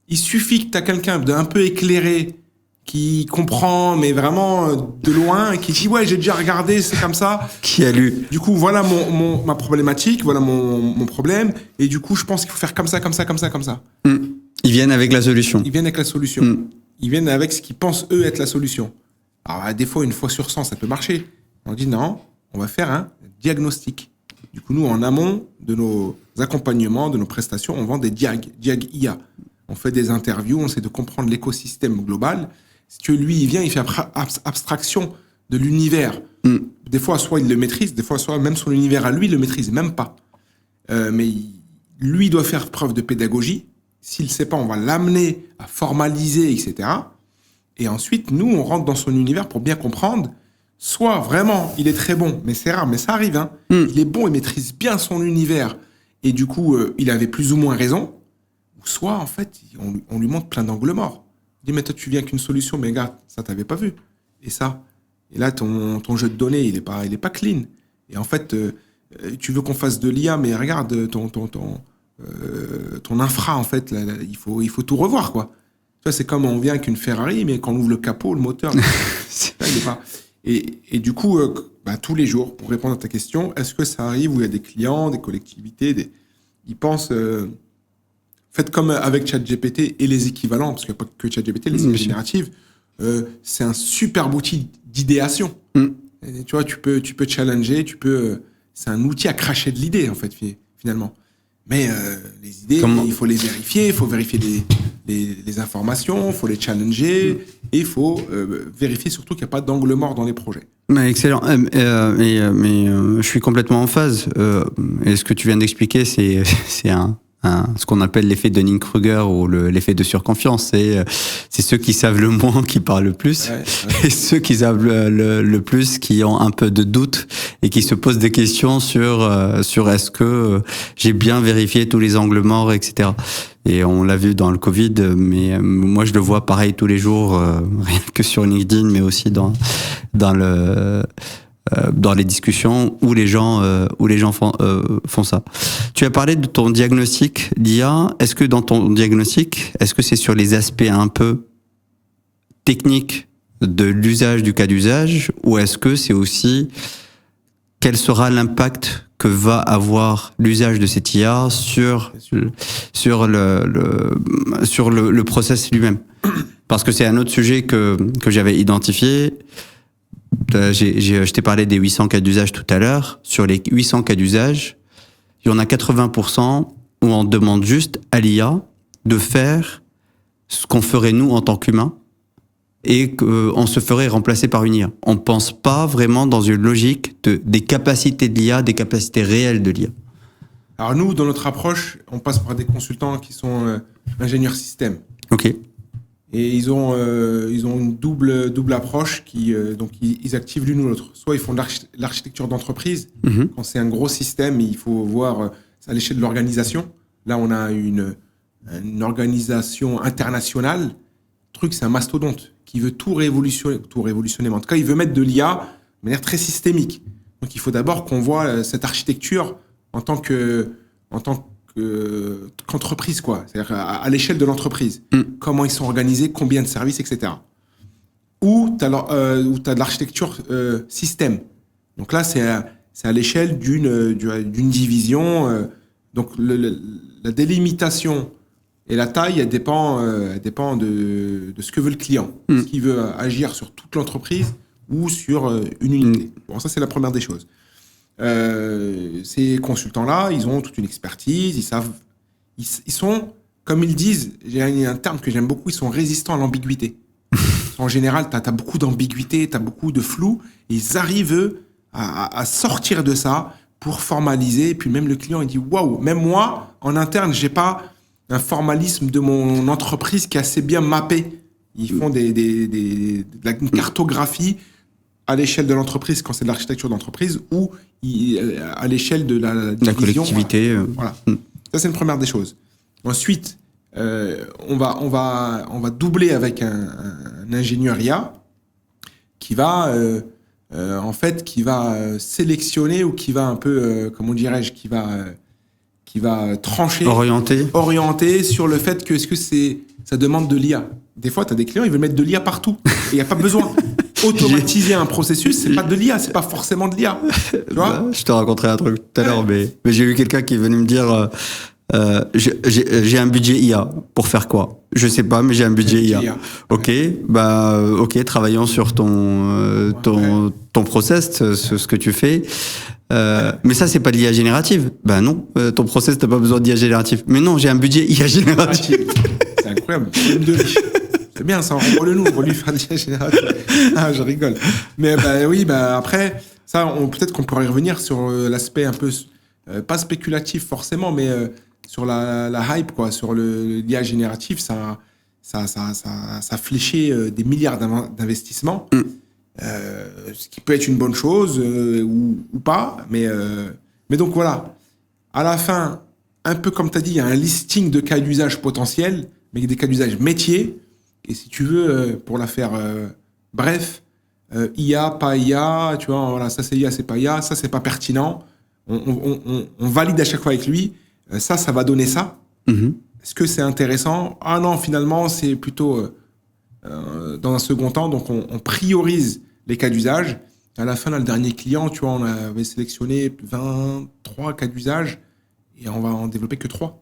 il suffit que tu as quelqu'un d'un peu éclairé qui comprend, mais vraiment de loin, et qui dit ouais, j'ai déjà regardé, c'est comme ça.
Qui a lu.
Du coup, voilà ma problématique, voilà mon problème, et du coup, je pense qu'il faut faire comme ça, comme ça, comme ça, comme ça.
Ils viennent avec la solution.
Ils viennent avec la solution. Ils viennent avec ce qu'ils pensent eux être la solution. Alors des fois, 1 fois sur 100, ça peut marcher. On dit non, on va faire un diagnostic. Du coup, nous, en amont de nos accompagnements, de nos prestations, on vend des diag IA. On fait des interviews, on essaie de comprendre l'écosystème global. Si tu veux, lui, il vient, il fait abstraction de l'univers. Des fois, soit il le maîtrise, des fois, soit même son univers à lui, il le maîtrise même pas. Mais lui, il doit faire preuve de pédagogie. S'il ne sait pas, on va l'amener à formaliser, etc. Et ensuite, nous, on rentre dans son univers pour bien comprendre. Soit vraiment, il est très bon, mais c'est rare, mais ça arrive. Hein. Il est bon, il maîtrise bien son univers. Et du coup, il avait plus ou moins raison. Ou soit, en fait, on lui montre plein d'angles morts. Il dit, mais toi, tu viens qu'une solution, mais regarde, ça, t'avais pas vu. Et ça. Et là, ton jeu de données, il est pas clean. Et en fait, tu veux qu'on fasse de l'IA, mais regarde, ton infra, en fait, là, il faut tout revoir, quoi. Tu vois, c'est comme on vient qu'une Ferrari, mais quand on ouvre le capot, le moteur, là, il est pas. Et du coup, tous les jours, pour répondre à ta question, est-ce que ça arrive où il y a des clients, des collectivités, ils pensent, faites comme avec ChatGPT et les équivalents, parce qu'il n'y a pas que ChatGPT, les IA génératives, c'est un superbe outil d'idéation. Et, tu vois, tu peux challenger, c'est un outil à cracher de l'idée, en fait, finalement. Mais les idées, il faut les vérifier, il faut vérifier les informations, il faut les challenger, et il faut vérifier surtout qu'il n'y a pas d'angle mort dans les projets.
Mais excellent. Mais je suis complètement en phase. Et ce que tu viens d'expliquer, c'est ce qu'on appelle l'effet de Dunning-Kruger ou l'effet de surconfiance. C'est ceux qui savent le moins qui parlent le plus, et ceux qui savent le plus qui ont un peu de doute et qui se posent des questions sur est-ce que j'ai bien vérifié tous les angles morts, etc. Et on l'a vu dans le Covid, mais moi je le vois pareil tous les jours, rien que sur LinkedIn, mais aussi dans les discussions où les gens font ça. Tu as parlé de ton diagnostic d'IA. Est-ce que dans ton diagnostic, est-ce que c'est sur les aspects un peu techniques de l'usage, du cas d'usage, ou est-ce que c'est aussi quel sera l'impact que va avoir l'usage de cette IA sur le process lui-même? Parce que c'est un autre sujet que j'avais identifié. Je t'ai parlé des 800 cas d'usage tout à l'heure. Sur les 800 cas d'usage, il y en a 80% où on demande juste à l'IA de faire ce qu'on ferait nous en tant qu'humains, et qu'on se ferait remplacer par une IA. On pense pas vraiment dans une logique des capacités de l'IA, des capacités réelles de l'IA.
Alors nous, dans notre approche, on passe par des consultants qui sont ingénieurs système.
Ok.
Et ils ont une double approche donc ils activent l'une ou l'autre. Soit ils font de l'architecture d'entreprise. Quand c'est un gros système, il faut voir à l'échelle de l'organisation. Là, on a une organisation internationale. Le truc, c'est un mastodonte qui veut tout révolutionner. Mais en tout cas, il veut mettre de l'IA de manière très systémique. Donc, il faut d'abord qu'on voit cette architecture en tant qu'entreprise, quoi. C'est-à-dire à l'échelle de l'entreprise. Comment ils sont organisés, combien de services, etc. Ou tu as de l'architecture système. Donc là, c'est à l'échelle d'une division. Donc la délimitation et la taille, elle dépend de ce que veut le client. Est-ce qu'il veut agir sur toute l'entreprise ou sur une unité. Bon, ça, c'est la première des choses. Ces consultants-là, ils ont toute une expertise, ils savent, ils sont, comme ils disent, j'ai un terme que j'aime beaucoup, ils sont résistants à l'ambiguïté. En général, t'as beaucoup d'ambiguïté, t'as beaucoup de flou, et ils arrivent, eux, à sortir de ça pour formaliser, et puis même le client, il dit, waouh, même moi, en interne, j'ai pas un formalisme de mon entreprise qui est assez bien mappé. Ils font une cartographie à l'échelle de l'entreprise, quand c'est de l'architecture d'entreprise, ou à l'échelle de la
collectivité.
Voilà. Ça, c'est une première des choses. Ensuite, on va doubler avec un ingénieur IA qui va, qui va sélectionner ou qui va un peu, comment dirais-je, qui va trancher, orienter sur le fait que ça demande de l'IA. Des fois, tu as des clients, ils veulent mettre de l'IA partout. Et il n'y a pas besoin. Automatiser un processus, c'est pas de l'IA, c'est pas forcément de l'IA. Tu vois,
je te raconterai un truc tout à l'heure, mais j'ai eu quelqu'un qui est venu me dire j'ai un budget IA. Pour faire quoi? Je sais pas, mais j'ai un budget IA. Ok, travaillons sur ton process, ce que tu fais. Mais ça, c'est pas de l'IA générative. Ben non, ton process, t'as pas besoin d'IA générative. Mais non, j'ai un budget IA générative.
C'est incroyable. C'est bien, ça, on va lui faire l'IA générative. Ah, je rigole. Mais après, ça, peut-être qu'on pourrait revenir sur l'aspect un peu, pas spéculatif forcément, mais sur la hype, quoi, sur l'IA générative, ça fléchait des milliards d'investissements. Ce qui peut être une bonne chose ou pas, mais donc voilà. À la fin, un peu comme tu as dit, il y a un listing de cas d'usage potentiels, mais des cas d'usage métiers. Et si tu veux, pour la faire bref, IA, pas IA, tu vois, voilà, ça c'est IA, c'est pas IA, ça c'est pas pertinent. On valide à chaque fois avec lui. Ça va donner ça. Est-ce que c'est intéressant? Ah non, finalement, c'est plutôt dans un second temps. Donc, on priorise les cas d'usage. À la fin, là, le dernier client, tu vois, on avait sélectionné 23 cas d'usage et on va en développer que 3.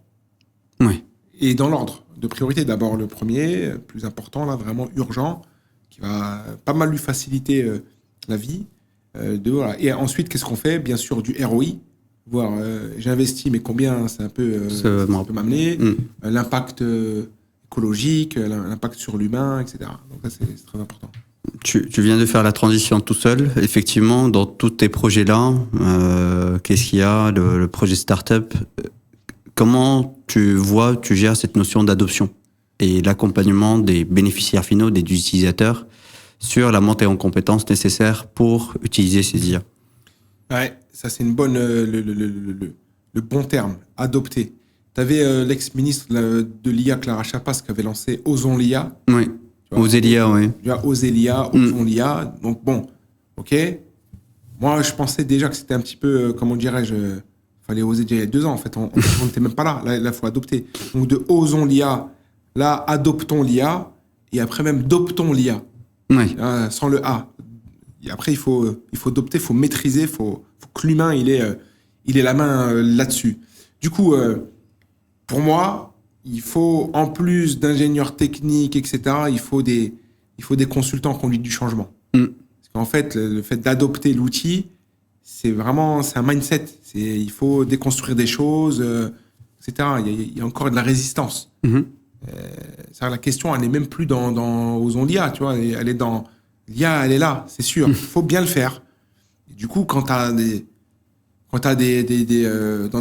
Oui.
Et dans l'ordre de priorité. D'abord, le premier, plus important, là, vraiment urgent, qui va pas mal lui faciliter la vie. Voilà. Et ensuite, qu'est-ce qu'on fait? Bien sûr, du ROI. Voir, j'ai investi, mais combien ça peut m'amener, l'impact écologique, l'impact sur l'humain, etc. Donc ça, c'est très important.
Tu viens de faire la transition tout seul. Effectivement, dans tous tes projets-là, qu'est-ce qu'il y a, le projet startup, comment tu gères cette notion d'adoption et l'accompagnement des bénéficiaires finaux, des utilisateurs, sur la montée en compétences nécessaire pour utiliser ces IA?
Ouais, ça c'est une bonne, le bon terme, adopter. Tu avais l'ex-ministre de l'IA, Clara Chapas, qui avait lancé Osons l'IA.
Oui, Oser l'IA, oui.
Tu vois, Oser l'IA, Osons l'IA. Donc bon, ok. Moi, je pensais déjà que c'était un petit peu, comment dirais-je, fallait oser déjà il y a 2 ans, en fait. On n'était même pas là. Là, il faut adopter. Donc de Osons l'IA, là, adoptons l'IA, et après même, doptons l'IA.
Oui.
Sans le A. Et après, il faut adopter, il faut maîtriser, faut que l'humain, il ait la main là-dessus. Du coup, pour moi, il faut, en plus d'ingénieurs techniques, etc., il faut des consultants en conduite du changement. Parce qu'en fait, le fait d'adopter l'outil, c'est un mindset. Il faut déconstruire des choses, etc. Il y a encore de la résistance. La question, elle n'est même plus osons l'IA, tu vois. Elle est dans l'IA, elle est là, c'est sûr. Il faut bien le faire. Et du coup, quand t'as dans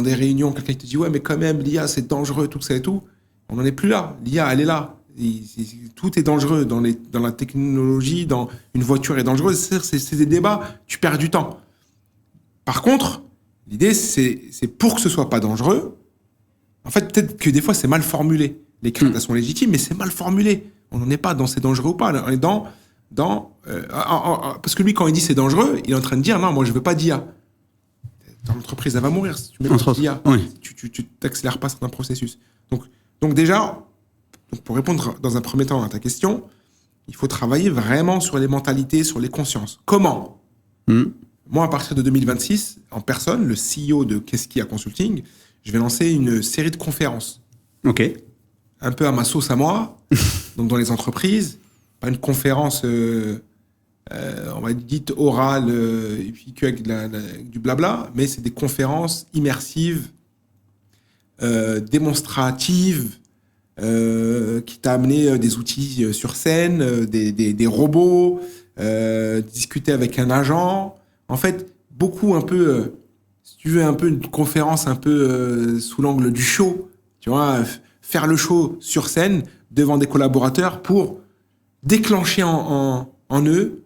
des réunions, quelqu'un qui te dit ouais, mais quand même, l'IA, c'est dangereux, tout ça et tout. On n'en est plus là. L'IA, elle est là. Tout est dangereux dans la technologie, dans une voiture est dangereuse. C'est des débats, tu perds du temps. Par contre, l'idée, c'est pour que ce soit pas dangereux. En fait, peut-être que des fois, c'est mal formulé. Les craintes, elles sont légitimes, mais c'est mal formulé. On n'en est pas dans c'est dangereux ou pas. On est parce que lui, quand il dit c'est dangereux, il est en train de dire non, moi, je veux pas d'IA. Dans l'entreprise, elle va mourir si tu mets pas d'IA. Oui. Tu t'accélères pas certains processus. Donc déjà, pour répondre dans un premier temps à ta question, il faut travailler vraiment sur les mentalités, sur les consciences. Comment Moi, à partir de 2026, en personne, le CEO de Keskia Consulting, je vais lancer une série de conférences.
Ok.
Un peu à ma sauce à moi, donc dans les entreprises, pas une conférence, on va dire dite orale, et puis avec du blabla, mais c'est des conférences immersives, démonstratives, qui t'a amené des outils sur scène, des robots, discuter avec un agent. En fait, beaucoup un peu, si tu veux, un peu une conférence un peu sous l'angle du show, tu vois, faire le show sur scène devant des collaborateurs pour déclencher en eux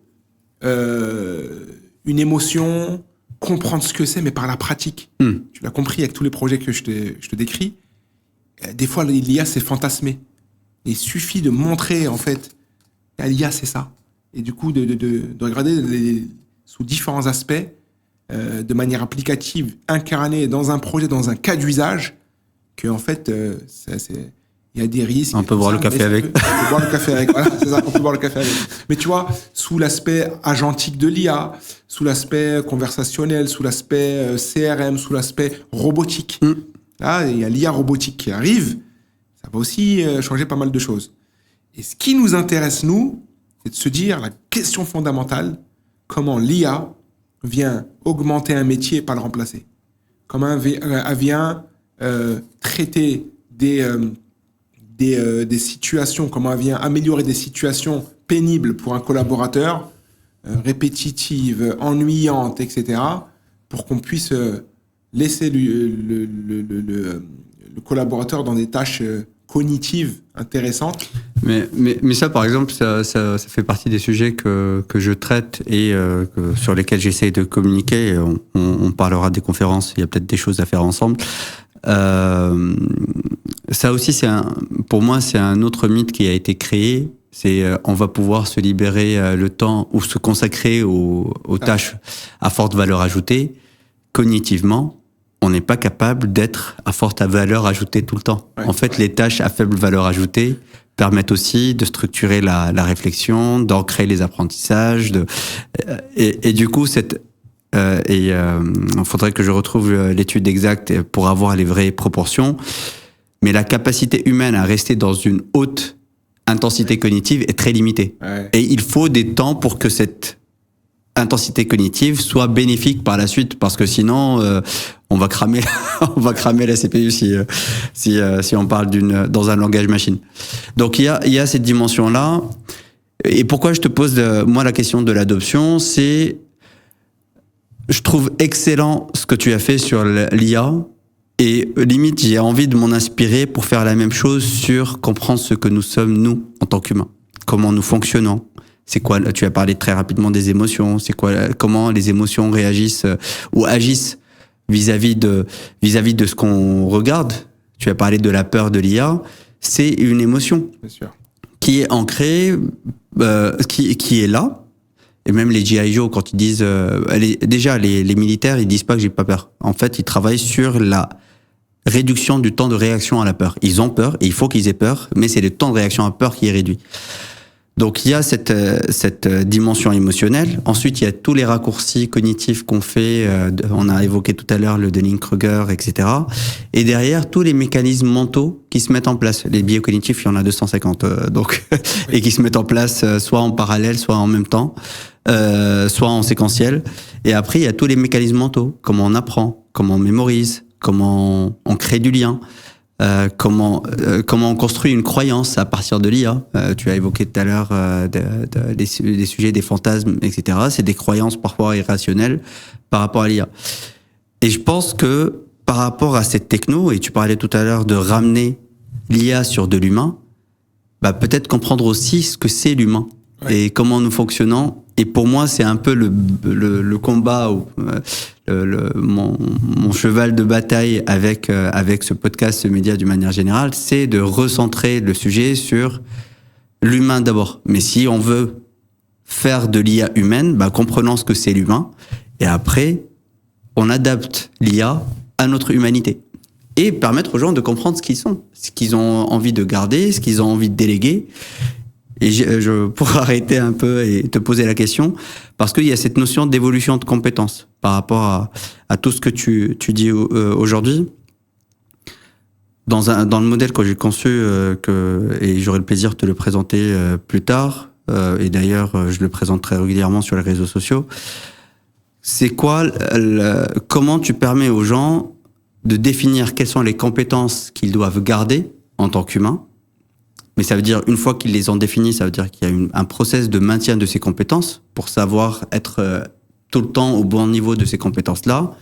une émotion, comprendre ce que c'est, mais par la pratique. Tu l'as compris avec tous les projets que je te décris. Des fois, l'IA, c'est fantasmé. Il suffit de montrer, en fait, l'IA, c'est ça. Et du coup, de regarder sous différents aspects, de manière applicative, incarnée dans un projet, dans un cas d'usage, que en fait, il y a des risques.
On peut boire le café avec.
On peut boire le café avec. Voilà, c'est ça. On peut boire le café avec. Mais tu vois, sous l'aspect agentique de l'IA, sous l'aspect conversationnel, sous l'aspect CRM, sous l'aspect robotique. Là, il y a l'IA robotique qui arrive. Ça va aussi changer pas mal de choses. Et ce qui nous intéresse, nous, c'est de se dire la question fondamentale, comment l'IA vient augmenter un métier et pas le remplacer. Comment elle vient traiter des situations, comment elle vient améliorer des situations pénibles pour un collaborateur, répétitives, ennuyantes, etc., pour qu'on puisse laisser le collaborateur dans des tâches cognitives intéressantes.
Mais ça, par exemple, ça fait partie des sujets que je traite et sur lesquels j'essaye de communiquer. On parlera des conférences, il y a peut-être des choses à faire ensemble. Ça aussi, pour moi, c'est un autre mythe qui a été créé. C'est on va pouvoir se libérer le temps ou se consacrer aux tâches à forte valeur ajoutée. Cognitivement, on n'est pas capable d'être à forte valeur ajoutée tout le temps. En fait, les tâches à faible valeur ajoutée permettent aussi de structurer la réflexion, d'ancrer les apprentissages. Et du coup, il faudrait que je retrouve l'étude exacte pour avoir les vraies proportions. Mais la capacité humaine à rester dans une haute intensité cognitive est très limitée. Et il faut des temps pour que cette intensité cognitive soit bénéfique par la suite, parce que sinon on va cramer la CPU si on parle dans un langage machine. Donc il y a cette dimension là. Et pourquoi je te pose moi la question de l'adoption, c'est je trouve excellent ce que tu as fait sur l'IA, et limite j'ai envie de m'en inspirer pour faire la même chose sur comprendre ce que nous sommes nous en tant qu'humains, comment nous fonctionnons. C'est quoi, tu as parlé très rapidement des émotions, c'est quoi, comment les émotions réagissent ou agissent vis-à-vis de ce qu'on regarde. Tu as parlé de la peur de l'IA, c'est une émotion.
Bien sûr.
Qui est ancrée, qui est là. Et même les G.I. Joe, quand ils disent, déjà les militaires, ils disent pas que j'ai pas peur. En fait, ils travaillent sur la réduction du temps de réaction à la peur. Ils ont peur, et il faut qu'ils aient peur, mais c'est le temps de réaction à peur qui est réduit. Donc il y a cette dimension émotionnelle. Ensuite, il y a tous les raccourcis cognitifs qu'on fait. On a évoqué tout à l'heure le Dunning-Kruger, etc. Et derrière, tous les mécanismes mentaux qui se mettent en place. Les biais cognitifs, il y en a 250, et qui se mettent en place soit en parallèle, soit en même temps, soit en séquentiel. Et après, il y a tous les mécanismes mentaux. Comment on apprend, comment on mémorise, comment on crée du lien. comment on construit une croyance à partir de l'IA. Tu as évoqué tout à l'heure des sujets, des fantasmes, etc. C'est des croyances parfois irrationnelles par rapport à l'IA. Et je pense que par rapport à cette techno, et tu parlais tout à l'heure de ramener l'IA sur de l'humain, peut-être comprendre aussi ce que c'est l'humain et comment nous fonctionnons. Et pour moi, c'est un peu le combat, mon cheval de bataille avec ce podcast, ce média d'une manière générale, c'est de recentrer le sujet sur l'humain d'abord. Mais si on veut faire de l'IA humaine, comprenons ce que c'est l'humain. Et après, on adapte l'IA à notre humanité. Et permettre aux gens de comprendre ce qu'ils sont, ce qu'ils ont envie de garder, ce qu'ils ont envie de déléguer. Et je pourrais arrêter un peu et te poser la question, parce qu'il y a cette notion d'évolution de compétences par rapport à tout ce que tu dis aujourd'hui. Dans le modèle que j'ai conçu, et j'aurai le plaisir de te le présenter plus tard, et d'ailleurs je le présente très régulièrement sur les réseaux sociaux, c'est quoi, comment tu permets aux gens de définir quelles sont les compétences qu'ils doivent garder en tant qu'humains. Mais ça veut dire, une fois qu'ils les ont définies, ça veut dire qu'il y a un process de maintien de ces compétences pour savoir être tout le temps au bon niveau de ces compétences-là.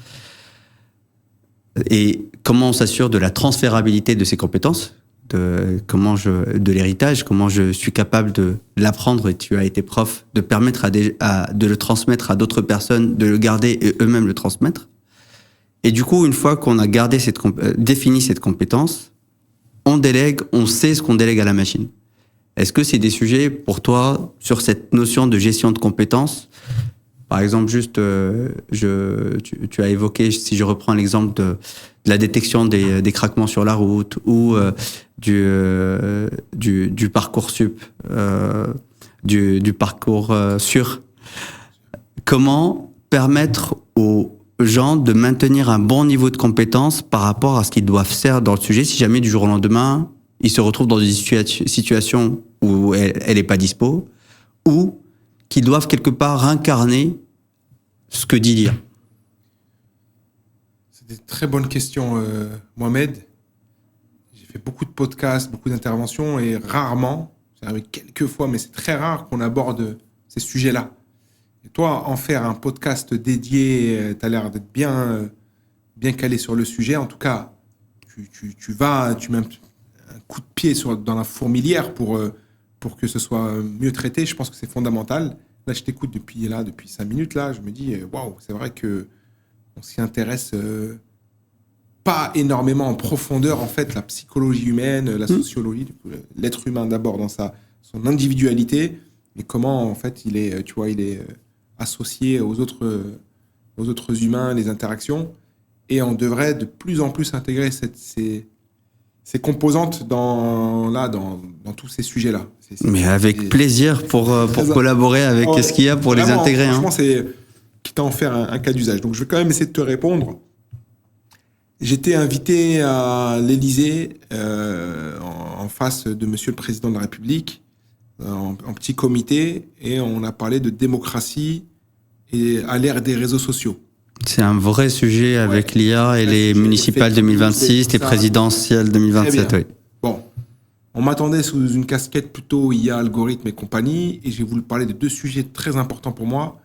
Et comment on s'assure de la transférabilité de ces compétences, de l'héritage, comment je suis capable de l'apprendre, et tu as été prof, de permettre de le transmettre à d'autres personnes, de le garder et eux-mêmes le transmettre. Et du coup, une fois qu'on a défini cette compétence, on délègue, on sait ce qu'on délègue à la machine. Est-ce que c'est des sujets pour toi sur cette notion de gestion de compétences? Par exemple, juste, tu as évoqué, si je reprends l'exemple de la détection des craquements sur la route ou du Parcoursup, du parcours sûr. Comment permettre aux gens de maintenir un bon niveau de compétence par rapport à ce qu'ils doivent faire dans le sujet, si jamais du jour au lendemain, ils se retrouvent dans une situation où elle est pas dispo, ou qu'ils doivent quelque part incarner ce que dit l'IA.
C'est des très bonnes questions, Mohamed. J'ai fait beaucoup de podcasts, beaucoup d'interventions, et rarement, ça arrive quelques fois, mais c'est très rare qu'on aborde ces sujets-là. Et toi, en faire un podcast dédié, tu as l'air d'être bien calé sur le sujet. En tout cas, tu mets un coup de pied dans la fourmilière pour que ce soit mieux traité. Je pense que c'est fondamental. Là, je t'écoute depuis 5 minutes. Là, je me dis, waouh, c'est vrai qu'on s'y intéresse pas énormément en profondeur, en fait, la psychologie humaine, la sociologie, l'être humain d'abord dans son individualité, mais comment, en fait, il est associé aux autres humains, les interactions, et on devrait de plus en plus intégrer ces composantes dans tous ces sujets-là.
Mais avec plaisir pour collaborer avec ce qu'il y a pour vraiment, les intégrer.
Franchement, c'est quitte à en faire un cas d'usage. Donc, je vais quand même essayer de te répondre. J'étais invité à l'Élysée en face de Monsieur le Président de la République, en petit comité, et on a parlé de démocratie et à l'ère des réseaux sociaux.
C'est un vrai sujet avec l'IA et les municipales 2026, les présidentielles 2027. Oui.
Bon, on m'attendait sous une casquette plutôt IA, algorithme et compagnie, et j'ai voulu parler de 2 sujets très importants pour moi.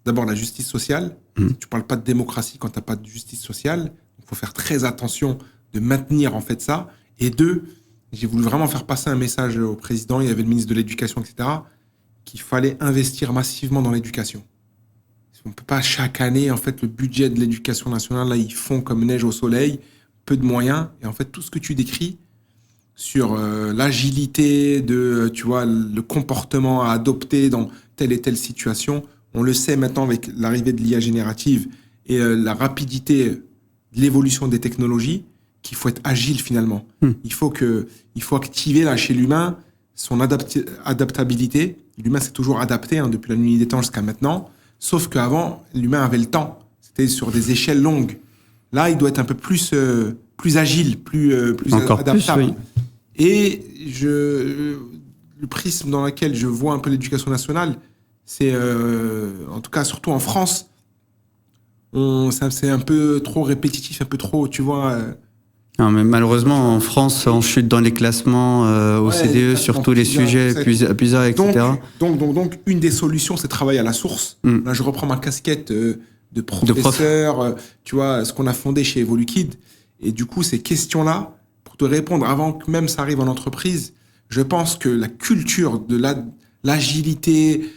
D'abord, la justice sociale. Tu ne parles pas de démocratie quand tu n'as pas de justice sociale. Il faut faire très attention de maintenir en fait ça. Et 2, j'ai voulu vraiment faire passer un message au président, il y avait le ministre de l'Éducation, etc., qu'il fallait investir massivement dans l'éducation. On ne peut pas chaque année, en fait, le budget de l'éducation nationale, là, ils font comme neige au soleil, peu de moyens. Et en fait, tout ce que tu décris sur l'agilité, le comportement à adopter dans telle et telle situation, on le sait maintenant avec l'arrivée de l'IA générative et la rapidité de l'évolution des technologies, qu'il faut être agile finalement. Il faut activer là, chez l'humain son adaptabilité. L'humain s'est toujours adapté depuis la nuit des temps jusqu'à maintenant. Sauf qu'avant, l'humain avait le temps. C'était sur des échelles longues. Là, il doit être un peu plus agile, plus adaptable.
Oui.
Et le prisme dans lequel je vois un peu l'éducation nationale, c'est, en tout cas, surtout en France, c'est un peu trop répétitif, un peu trop, tu vois,
Non, mais malheureusement, en France, on chute dans les classements OCDE sur tous les sujets, PISA, etc.
Donc, une des solutions, c'est travailler à la source. Là, je reprends ma casquette de professeur, tu vois, ce qu'on a fondé chez EvoluKid. Et du coup, ces questions-là, pour te répondre, avant que même ça arrive en entreprise, je pense que la culture de l'agilité,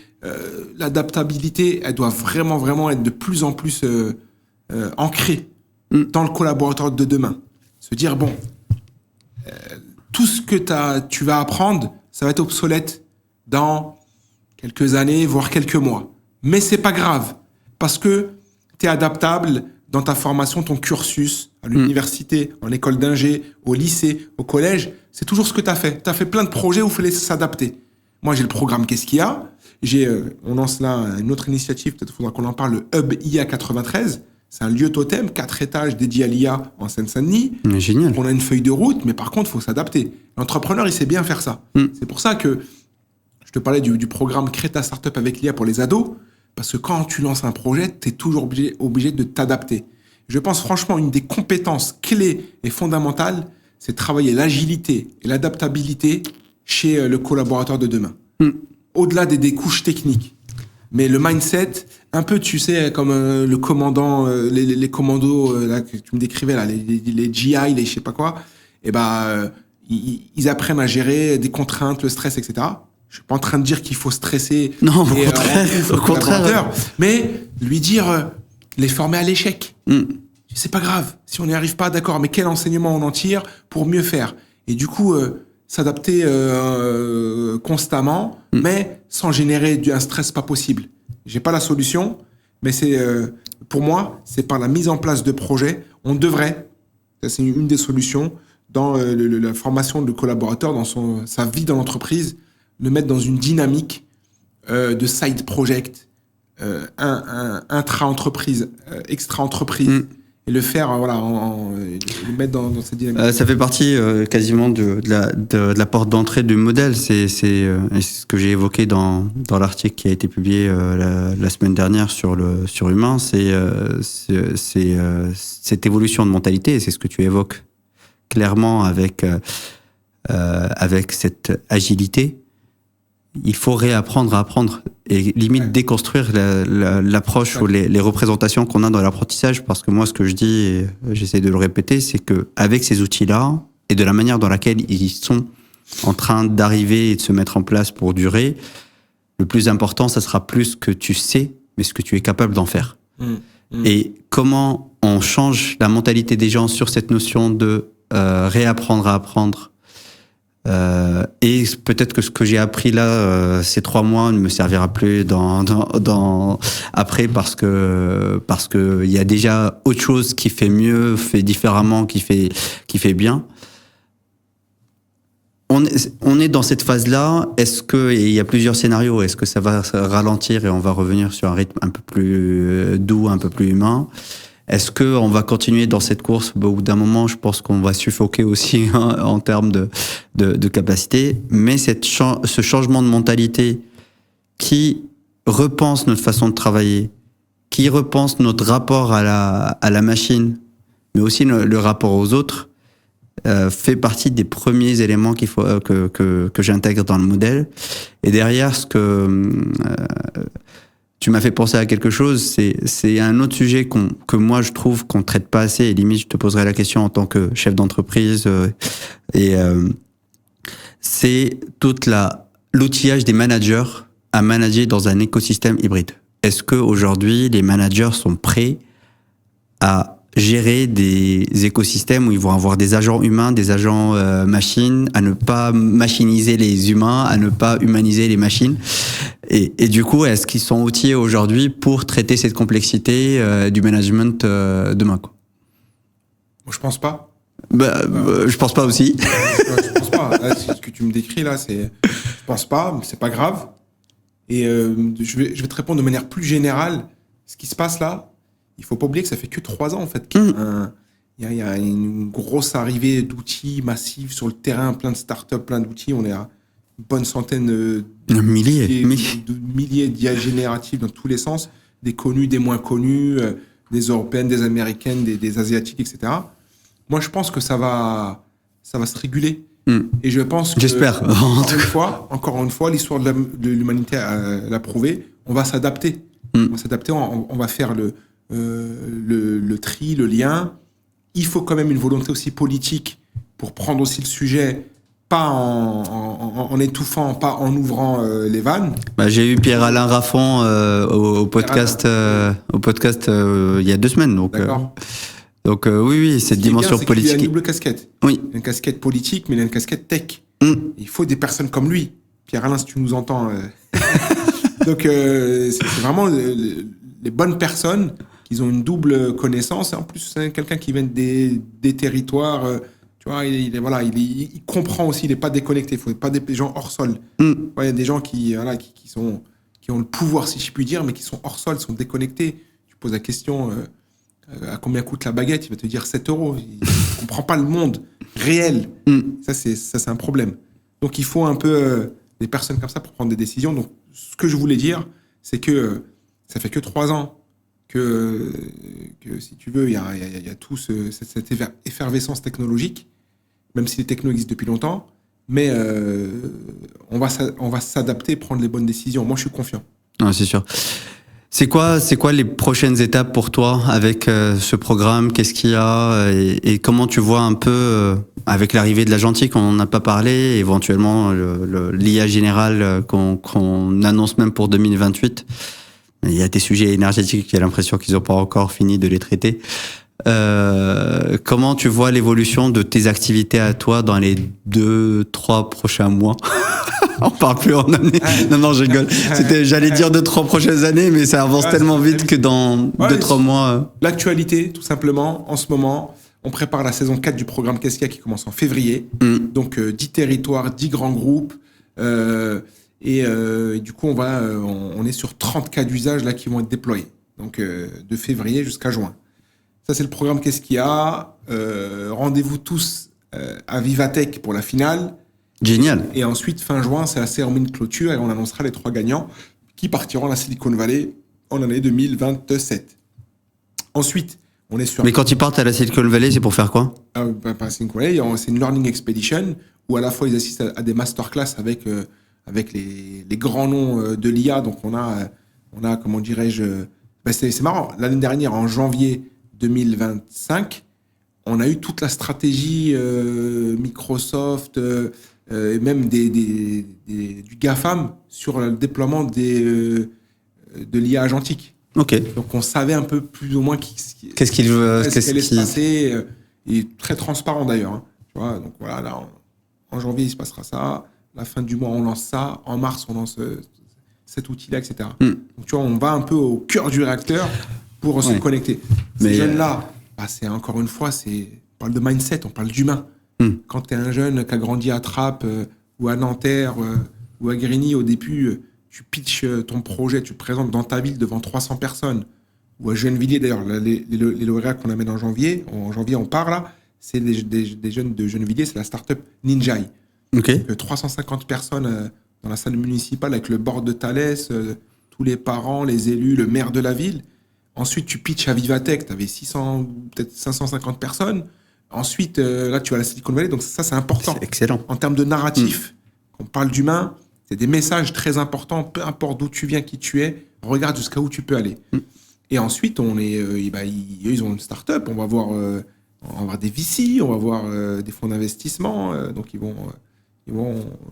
l'adaptabilité, elle doit vraiment, vraiment être de plus en plus ancrée dans le collaborateur de demain. Se dire, bon, tout ce que tu vas apprendre, ça va être obsolète dans quelques années, voire quelques mois. Mais c'est pas grave, parce que tu es adaptable dans ta formation, ton cursus, à l'université, en école d'ingé, au lycée, au collège. C'est toujours ce que tu as fait. Tu as fait plein de projets où il fallait s'adapter. Moi, j'ai le programme Qu'est-ce qu'il y a ? On lance là une autre initiative, peut-être faudra qu'on en parle, le Hub IA 93. C'est un lieu totem, 4 étages dédiés à l'IA en Seine-Saint-Denis.
Génial.
On a une feuille de route, mais par contre, il faut s'adapter. L'entrepreneur, il sait bien faire ça. C'est pour ça que je te parlais du programme Crée ta startup avec l'IA pour les ados, parce que quand tu lances un projet, tu es toujours obligé de t'adapter. Je pense franchement, une des compétences clés et fondamentales, c'est de travailler l'agilité et l'adaptabilité chez le collaborateur de demain. Au-delà des couches techniques. Mais le mindset, un peu, tu sais, comme le commandant, les commandos là, que tu me décrivais, là, les GI, les je sais pas quoi, et ils apprennent à gérer des contraintes, le stress, etc. Je suis pas en train de dire qu'il faut stresser.
Non, au contraire.
Mais lui dire, les former à l'échec. C'est pas grave. Si on n'y arrive pas, d'accord, mais quel enseignement on en tire pour mieux faire? Et du coup, s'adapter constamment, mais sans générer un stress pas possible. J'ai pas la solution, mais pour moi, c'est par la mise en place de projets, on devrait, ça c'est une des solutions, dans la formation de collaborateur, dans sa vie dans l'entreprise, le mettre dans une dynamique de side project, intra-entreprise, extra-entreprise, et le faire, le mettre dans cette dynamique.
Ça fait partie quasiment de la porte d'entrée du modèle. C'est ce que j'ai évoqué dans l'article qui a été publié la semaine dernière sur Humain. C'est cette évolution de mentalité, et c'est ce que tu évoques clairement avec cette agilité. Il faut réapprendre à apprendre et limite déconstruire l'approche ou les représentations qu'on a dans l'apprentissage, parce que moi, ce que je dis, et j'essaie de le répéter, c'est que avec ces outils-là et de la manière dans laquelle ils sont en train d'arriver et de se mettre en place pour durer, le plus important, ça sera plus ce que tu sais, mais ce que tu es capable d'en faire. Et comment on change la mentalité des gens sur cette notion de réapprendre à apprendre. Et peut-être que ce que j'ai appris là ces 3 mois ne me servira plus après, parce que il y a déjà autre chose qui fait mieux, fait différemment, qui fait bien. On est dans cette phase-là. Est-ce que, et il y a plusieurs scénarios, est-ce que ça va ralentir et on va revenir sur un rythme un peu plus doux, un peu plus humain? Est-ce que on va continuer dans cette course? Au bout d'un moment, je pense qu'on va suffoquer aussi en termes de capacité. Mais ce changement de mentalité qui repense notre façon de travailler, qui repense notre rapport à la machine, mais aussi le rapport aux autres, fait partie des premiers éléments qu'il faut que j'intègre dans le modèle. Et derrière, tu m'as fait penser à quelque chose, c'est un autre sujet que moi je trouve qu'on traite pas assez, et limite je te poserai la question en tant que chef d'entreprise, c'est l'outillage des managers à manager dans un écosystème hybride. Est-ce que aujourd'hui les managers sont prêts à gérer des écosystèmes où ils vont avoir des agents humains, des agents machines, à ne pas machiniser les humains, à ne pas humaniser les machines. Et du coup, est-ce qu'ils sont outillés aujourd'hui pour traiter cette complexité du management demain, quoi?
Je pense pas.
Je pense pas aussi.
Je pense pas. Là, ce que tu me décris là, je pense pas, c'est pas grave. Et je vais te répondre de manière plus générale. Ce qui se passe là, il faut pas oublier que ça fait que 3 ans en fait. Il y a une grosse arrivée d'outils massifs sur le terrain, plein de startups, plein d'outils. On est à une bonne centaine de milliers d'IA génératives dans tous les sens, des connus, des moins connus, des européennes, des américaines, des asiatiques, etc. Moi, je pense que ça va se réguler. Et je pense que...
J'espère.
Encore une fois, l'histoire de l'humanité l'a prouvé. On va s'adapter. On va s'adapter, on va faire le tri, le lien. Il faut quand même une volonté aussi politique pour prendre aussi le sujet, pas en étouffant, pas en ouvrant les vannes.
J'ai eu Pierre-Alain Raffon au podcast il y a 2 semaines. Donc oui, cette dimension politique.
Il a une double casquette.
Oui.
Il a une casquette politique, mais il a une casquette tech. Il faut des personnes comme lui. Pierre-Alain, si tu nous entends. Donc c'est vraiment les bonnes personnes qui ont une double connaissance. Et en plus, c'est quelqu'un qui vient des territoires. Tu vois, il comprend aussi. Il n'est pas déconnecté. Il ne faut pas des gens hors sol. Il y a des gens qui ont le pouvoir, si je puis dire, mais qui sont hors sol, sont déconnectés. Tu poses la question à combien coûte la baguette, il va te dire 7 €. Il ne comprend pas le monde réel. Ça, c'est un problème. Donc, il faut un peu des personnes comme ça pour prendre des décisions. Donc, ce que je voulais dire, c'est que ça fait que 3 ans que si tu veux, il y a tout cette effervescence technologique, même si les technos existent depuis longtemps, mais on va s'adapter, prendre les bonnes décisions. Moi, je suis confiant.
Ah, c'est sûr. C'est quoi les prochaines étapes pour toi avec ce programme? Qu'est-ce qu'il y a et comment tu vois un peu avec l'arrivée de l'agentique, on n'en a pas parlé, éventuellement l'IA générale qu'on annonce même pour 2028. Il y a des sujets énergétiques, j'ai l'impression qu'ils n'ont pas encore fini de les traiter. Comment tu vois l'évolution de tes activités à toi dans les 2-3 prochains mois? On parle plus en année. Non, je rigole. J'allais dire 2-3 prochaines années, mais ça avance tellement vite que dans 2-3 mois. L'actualité,
tout simplement, en ce moment, on prépare la saison 4 du programme Qu'est-ce qu'il y a qui commence en février. Donc 10 territoires, 10 grands groupes. Et du coup, on est sur 30 cas d'usage là qui vont être déployés. Donc de février jusqu'à juin. Ça, c'est le programme Qu'est-ce qu'il y a. Rendez-vous tous à Vivatech pour la finale.
Génial.
Et ensuite, fin juin, c'est la cérémonie de clôture et on annoncera les 3 gagnants qui partiront à la Silicon Valley en année 2027. Ensuite, on est sur...
Mais quand ils partent à la Silicon Valley, c'est pour faire quoi?
Pas Silicon Valley, c'est une Learning Expedition où à la fois ils assistent à des masterclass avec les grands noms de l'IA. Donc on a comment dirais-je... c'est marrant, l'année dernière, en janvier 2025, on a eu toute la stratégie Microsoft... et même du GAFAM sur le déploiement de l'IA agentique.
Ok.
Donc on savait un peu plus ou moins
qu'est-ce qu'il veut,
qu'est-ce qui allait se passer. Il est très transparent d'ailleurs. Hein. Tu vois, donc voilà, là, en janvier il se passera ça. La fin du mois on lance ça. En mars on lance cet outil-là, etc. Donc tu vois, on va un peu au cœur du réacteur pour se connecter. Ces jeunes-là, c'est encore une fois, on parle de mindset, on parle d'humain. Quand tu es un jeune qui a grandi à Trappes ou à Nanterre ou à Grigny, au début, tu pitches ton projet, tu le présentes dans ta ville devant 300 personnes. Ou à Gennevilliers, d'ailleurs, les lauréats qu'on amène en janvier on part là, c'est des jeunes de Gennevilliers, c'est la start-up Ninjai.
Okay.
350 personnes dans la salle municipale avec le board de Thalès, tous les parents, les élus, le maire de la ville. Ensuite, tu pitches à Vivatech, tu avais 600, peut-être 550 personnes. Ensuite, là, tu vas à la Silicon Valley, donc ça, c'est important.
C'est excellent.
En termes de narratif, quand on parle d'humain, c'est des messages très importants, peu importe d'où tu viens, qui tu es, regarde jusqu'à où tu peux aller. Et ensuite, ils ont une start-up, on va voir des VC, on va voir des fonds d'investissement, donc ils vont,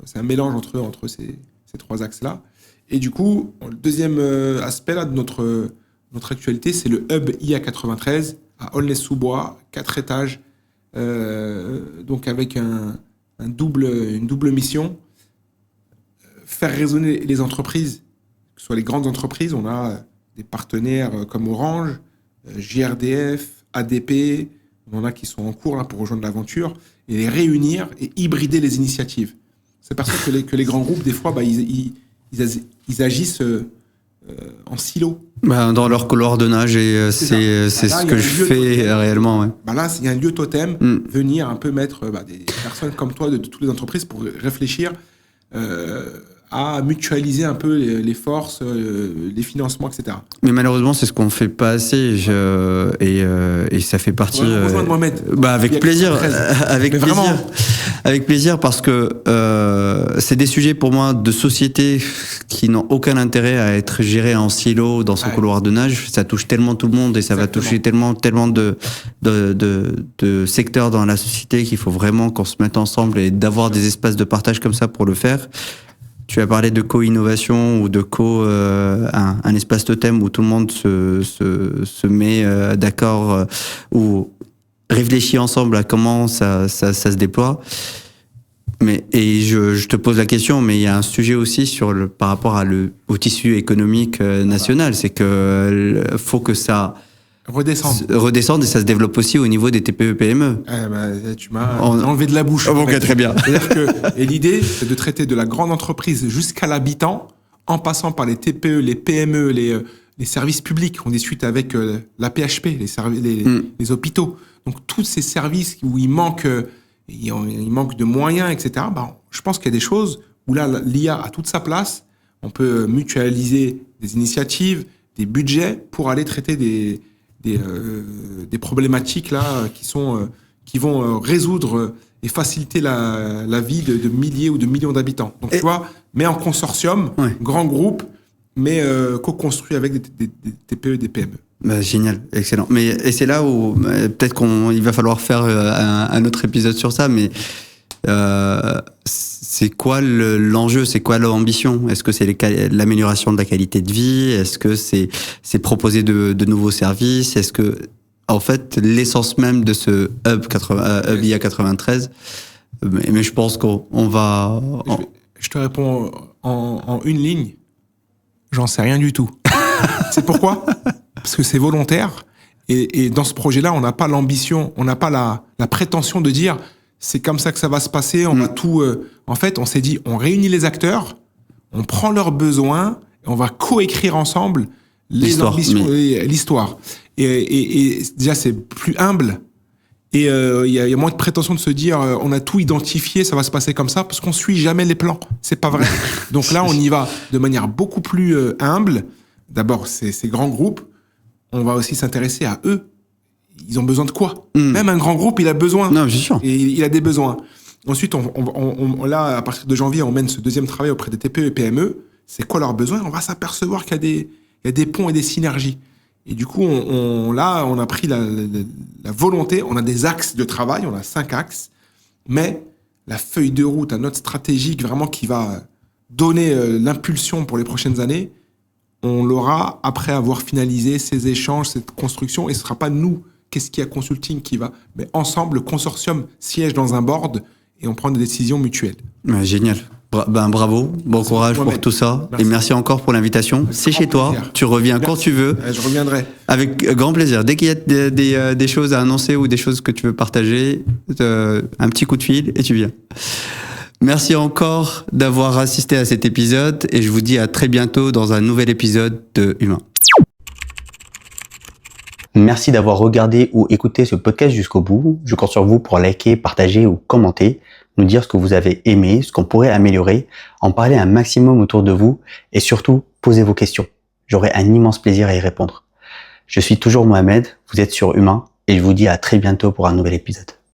c'est un mélange entre ces 3 axes-là. Et du coup, le deuxième aspect là, de notre actualité, c'est le Hub IA 93 à Aulnay-sous-Bois, 4 étages, donc avec une double mission, faire résonner les entreprises, que ce soit les grandes entreprises. On a des partenaires comme Orange, JRDF, ADP, on en a qui sont en cours là pour rejoindre l'aventure, et les réunir et hybrider les initiatives. C'est parce que les grands groupes, des fois, ils agissent en silo.
Dans leur coordonnage, et c'est ce que je fais réellement. Ouais.
Là, il y a un lieu totem, venir un peu mettre des personnes comme toi de toutes les entreprises pour réfléchir à mutualiser un peu les forces, les financements, etc.
Mais malheureusement, c'est ce qu'on fait pas assez, et ça fait partie.
Rejoindre Mohamed.
Avec plaisir,
Vraiment.
Avec plaisir, parce que c'est des sujets pour moi de société qui n'ont aucun intérêt à être gérés en silo dans son couloir de nage. Ça touche tellement tout le monde et ça va toucher tellement de secteurs dans la société qu'il faut vraiment qu'on se mette ensemble et d'avoir des espaces de partage comme ça pour le faire. Tu as parlé de co-innovation ou de un espace totem où tout le monde se met d'accord ou réfléchit ensemble à comment ça se déploie. Et je te pose la question, mais il y a un sujet aussi par rapport au tissu économique national, c'est que faut que ça redescende et ça se développe aussi au niveau des TPE-PME.
Tu m'as enlevé de la bouche.
Ok, très bien.
Et l'idée, c'est de traiter de la grande entreprise jusqu'à l'habitant, en passant par les TPE, les PME, les services publics. On discute avec la PHP, les hôpitaux. Donc tous ces services où il manque de moyens, etc. Je pense qu'il y a des choses où là, l'IA a toute sa place. On peut mutualiser des initiatives, des budgets pour aller traiter des problématiques là qui vont résoudre et faciliter la vie de milliers ou de millions d'habitants. Donc tu vois, mais en consortium, grand groupe, mais co-construit avec des TPE, des PME.
Génial, excellent. Et c'est là où peut-être il va falloir faire un autre épisode sur ça, mais c'est quoi l'enjeu, c'est quoi l'ambition? Est-ce que c'est l'amélioration de la qualité de vie? Est-ce que c'est proposer de nouveaux services? Est-ce que, en fait, l'essence même de ce Hub IA 93, mais je pense qu'on va...
Je te réponds en une ligne. J'en sais rien du tout. C'est pourquoi? Parce que c'est volontaire. Et dans ce projet-là, on n'a pas l'ambition, on n'a pas la prétention de dire c'est comme ça que ça va se passer, on va tout... En fait, on s'est dit, on réunit les acteurs, on prend leurs besoins, et on va coécrire ensemble ambitions, l'histoire. Et déjà, c'est plus humble. Et il y a moins de prétention de se dire on a tout identifié, ça va se passer comme ça, parce qu'on suit jamais les plans. C'est pas vrai. Donc là, on y va de manière beaucoup plus humble. D'abord, ces grands groupes, on va aussi s'intéresser à eux. Ils ont besoin de quoi? Même un grand groupe, il a besoin.
Non, bien sûr.
Et il a des besoins. Ensuite, là, à partir de janvier, on mène ce deuxième travail auprès des TPE et PME. C'est quoi leurs besoins? On va s'apercevoir qu'il y a des ponts et des synergies. Et du coup, on a pris la volonté, on a des axes de travail, on a 5 axes, mais la feuille de route, un note stratégique vraiment qui va donner l'impulsion pour les prochaines années, on l'aura après avoir finalisé ces échanges, cette construction, et ce sera pas nous, qu'est-ce qu'il y a consulting qui va, mais ensemble, le consortium siège dans un board et on prend des décisions mutuelles.
Génial. Bravo, bon courage pour tout ça. Merci. Et merci encore pour l'invitation. C'est chez toi, tu reviens quand tu veux.
Je reviendrai.
Avec grand plaisir. Dès qu'il y a des choses à annoncer ou des choses que tu veux partager, un petit coup de fil et tu viens. Merci encore d'avoir assisté à cet épisode et je vous dis à très bientôt dans un nouvel épisode de Humain. Merci d'avoir regardé ou écouté ce podcast jusqu'au bout. Je compte sur vous pour liker, partager ou commenter, nous dire ce que vous avez aimé, ce qu'on pourrait améliorer, en parler un maximum autour de vous et surtout, posez vos questions. J'aurai un immense plaisir à y répondre. Je suis toujours Mohamed, vous êtes sur Humain et je vous dis à très bientôt pour un nouvel épisode.